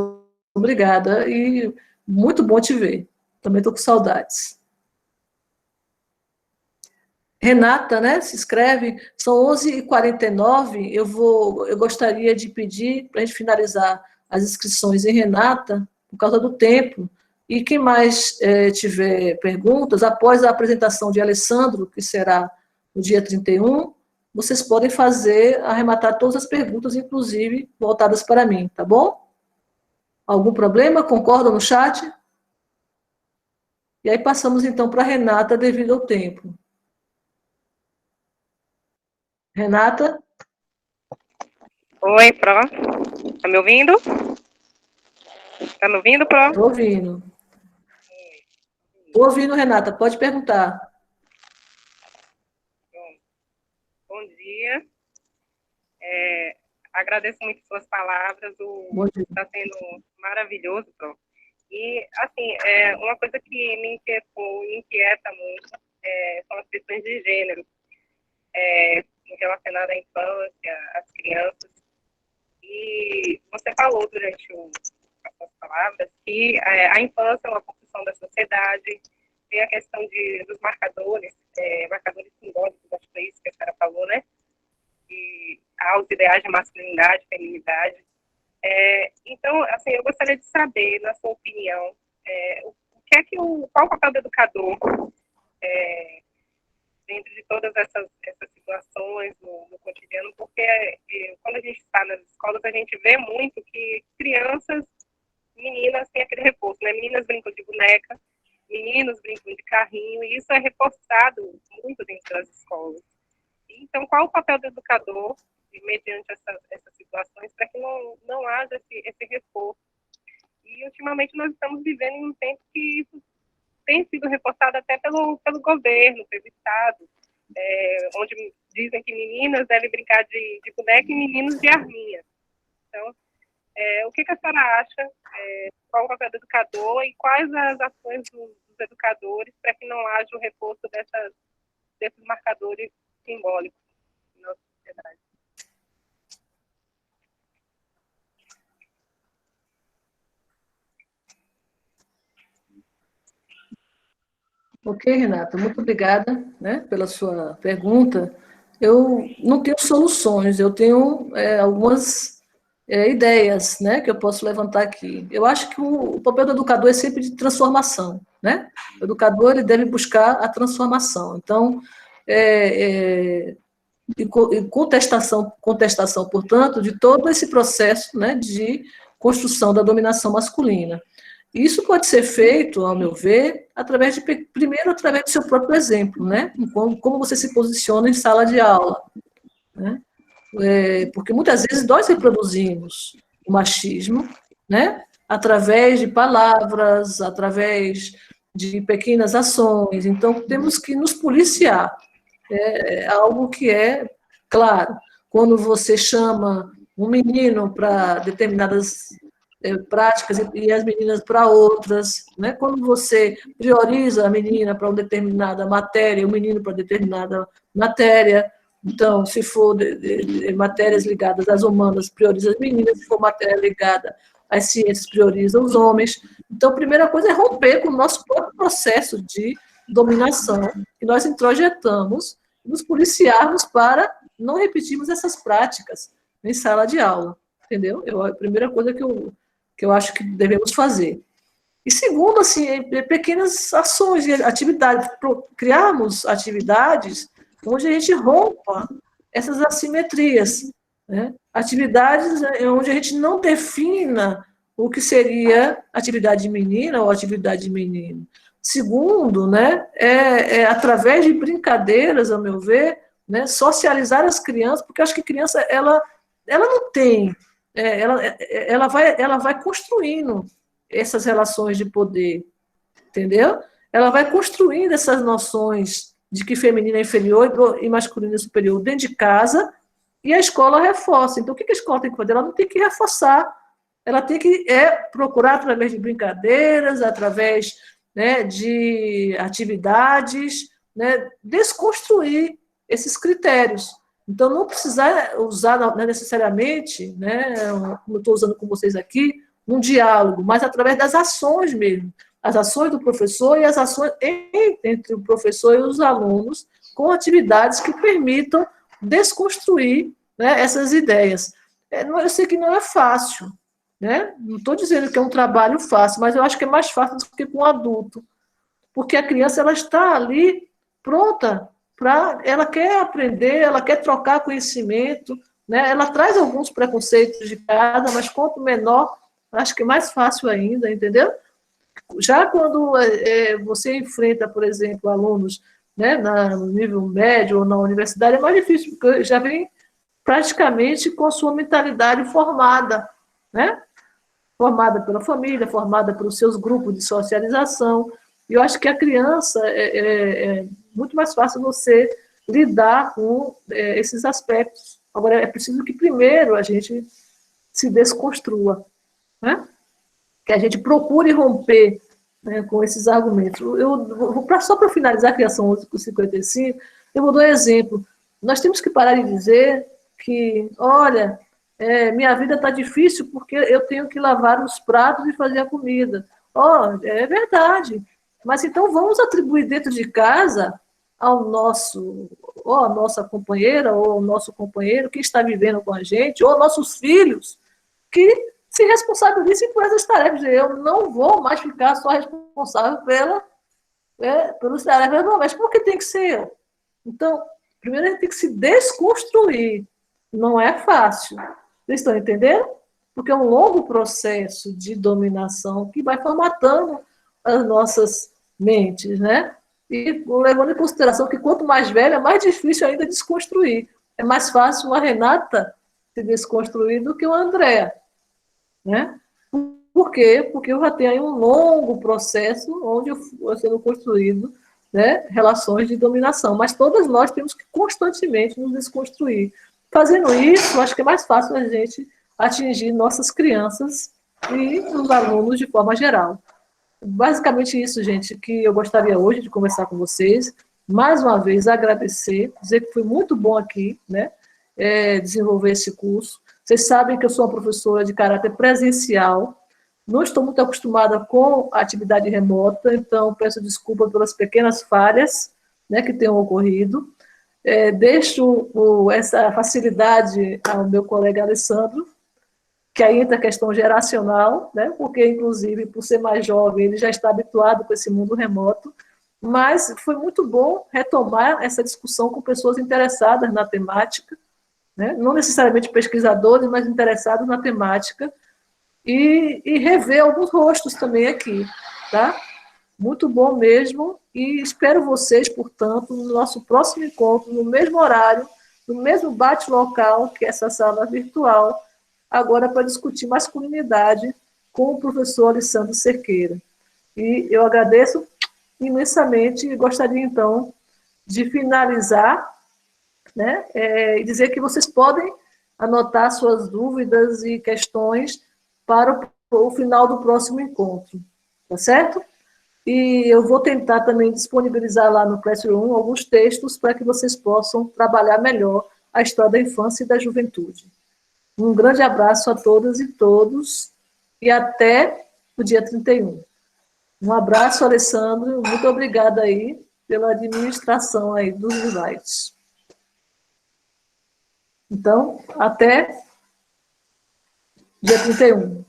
obrigada e muito bom te ver. Também estou com saudades. Renata, né, se inscreve, são 11h49, eu gostaria de pedir para a gente finalizar as inscrições em Renata, por causa do tempo, e quem mais tiver perguntas, após a apresentação de Alessandro, que será no dia 31, vocês podem arrematar todas as perguntas, inclusive voltadas para mim, tá bom? Algum problema? Concordam no chat? E aí passamos, então, para a Renata, devido ao tempo. Renata? Oi, Pró. Tá me ouvindo? Tá me ouvindo, Pró? Estou ouvindo. Estou ouvindo, Renata. Pode perguntar. Bom dia. Agradeço muito suas palavras. Está sendo maravilhoso, Pró. E, assim, uma coisa que me inquieta muito são as questões de gênero. Relacionada à infância, às crianças. E você falou durante as suas palavras que a infância é uma construção da sociedade, tem a questão dos marcadores simbólicos, acho que é isso que a senhora falou, né? E aos ideais de masculinidade, feminilidade. Então, assim, eu gostaria de saber, na sua opinião, qual o papel do educador dentro de todas essas situações no cotidiano, porque quando a gente está nas escolas, a gente vê muito que crianças, meninas, têm aquele reforço, né? Meninas brincam de boneca, meninos brincam de carrinho, e isso é reforçado muito dentro das escolas. Então, qual o papel do educador, mediante essas situações, para que não haja esse reforço? E, ultimamente, nós estamos vivendo em um tempo que isso tem sido reforçado até pelo governo, pelo Estado, onde dizem que meninas devem brincar de boneca e meninos de arminha. Então, o que a senhora acha? Qual o papel do educador e quais as ações dos educadores para que não haja o reforço desses marcadores simbólicos na nossa sociedade? Ok, Renata, muito obrigada, né, pela sua pergunta. Eu não tenho soluções, eu tenho algumas ideias, né, que eu posso levantar aqui. Eu acho que o papel do educador é sempre de transformação, né? O educador ele deve buscar a transformação. Então, contestação, portanto, de todo esse processo, né, de construção da dominação masculina. Isso pode ser feito, ao meu ver, primeiro através do seu próprio exemplo, né? Como você se posiciona em sala de aula, né? Porque muitas vezes nós reproduzimos o machismo, né? Através de palavras, através de pequenas ações. Então, temos que nos policiar. É algo que é claro. Quando você chama um menino para determinadas práticas e as meninas para outras, né? Quando você prioriza a menina para uma determinada matéria, o menino para determinada matéria. Então, se for matérias ligadas às humanas, prioriza as meninas, se for matéria ligada às ciências, prioriza os homens. Então, a primeira coisa é romper com o nosso próprio processo de dominação, que nós introjetamos, nos policiarmos para não repetirmos essas práticas em sala de aula, entendeu? A primeira coisa que eu acho que devemos fazer. E segundo, assim, pequenas ações, atividades, criarmos atividades onde a gente rompa essas assimetrias, né? Atividades onde a gente não defina o que seria atividade de menina ou atividade de menino. Segundo, né, através de brincadeiras, ao meu ver, né, socializar as crianças, porque eu acho que a criança, ela não tem, ela vai construindo essas relações de poder, entendeu? Ela vai construindo essas noções de que feminino é inferior e masculino é superior dentro de casa, e a escola reforça. Então, o que a escola tem que fazer? Ela não tem que reforçar, ela tem que procurar, através de brincadeiras, através, né, de atividades, né, desconstruir esses critérios. Então, não precisar usar necessariamente, né, como eu estou usando com vocês aqui, um diálogo, mas através das ações mesmo. As ações do professor e as ações entre o professor e os alunos, com atividades que permitam desconstruir, né, essas ideias. Eu sei que não é fácil, né? Não estou dizendo que é um trabalho fácil, mas eu acho que é mais fácil do que com um adulto, porque a criança ela está ali pronta ela quer aprender, ela quer trocar conhecimento, né? Ela traz alguns preconceitos de casa, mas quanto menor, acho que é mais fácil ainda, entendeu? Já quando você enfrenta, por exemplo, alunos, né, no nível médio ou na universidade, é mais difícil, porque já vem praticamente com a sua mentalidade formada, né? Formada pela família, formada pelos seus grupos de socialização. E eu acho que a criança é muito mais fácil você lidar com esses aspectos. Agora, é preciso que primeiro a gente se desconstrua, né? Que a gente procure romper, né, com esses argumentos. Só para finalizar a criação 11/55, eu vou dar um exemplo. Nós temos que parar de dizer que, olha, minha vida está difícil porque eu tenho que lavar os pratos e fazer a comida. É verdade. Mas então vamos atribuir dentro de casa a nossa companheira ou ao nosso companheiro que está vivendo com a gente, ou nossos filhos, que se responsabilizem por essas tarefas. Eu não vou mais ficar só responsável pelas tarefas domésticas, porque tem que ser eu. Então, primeiro a gente tem que se desconstruir. Não é fácil. Vocês estão entendendo? Porque é um longo processo de dominação que vai formatando as nossas mentes, né? E levando em consideração que quanto mais velha, mais difícil ainda desconstruir. É mais fácil uma Renata se desconstruir do que uma Andréa, né? Por quê? Porque eu já tenho aí um longo processo onde eu vou sendo construído, né, relações de dominação. Mas todas nós temos que constantemente nos desconstruir. Fazendo isso, acho que é mais fácil a gente atingir nossas crianças e os alunos de forma geral. Basicamente isso, gente, que eu gostaria hoje de conversar com vocês. Mais uma vez, agradecer, dizer que foi muito bom aqui, né, desenvolver esse curso. Vocês sabem que eu sou uma professora de caráter presencial, não estou muito acostumada com a atividade remota, então peço desculpa pelas pequenas falhas, né, que tenham ocorrido. Deixo essa facilidade ao meu colega Alessandro, que aí entra a questão geracional, né, porque, inclusive, por ser mais jovem, ele já está habituado com esse mundo remoto, mas foi muito bom retomar essa discussão com pessoas interessadas na temática, né, não necessariamente pesquisadores, mas interessados na temática, e rever alguns rostos também aqui, tá? Muito bom mesmo, e espero vocês, portanto, no nosso próximo encontro, no mesmo horário, no mesmo bate-local, que é essa sala virtual, agora para discutir masculinidade com o professor Alessandro Cerqueira. E eu agradeço, imensamente e gostaria, então, de finalizar, né, e dizer que vocês podem anotar suas dúvidas e questões para o final do próximo encontro, tá certo? E eu vou tentar também disponibilizar lá no Classroom alguns textos para que vocês possam trabalhar melhor a história da infância e da juventude. Um grande abraço a todas e todos e até o dia 31. Um abraço, Alessandro. Muito obrigada aí pela administração aí dos slides. Então, até dia 31.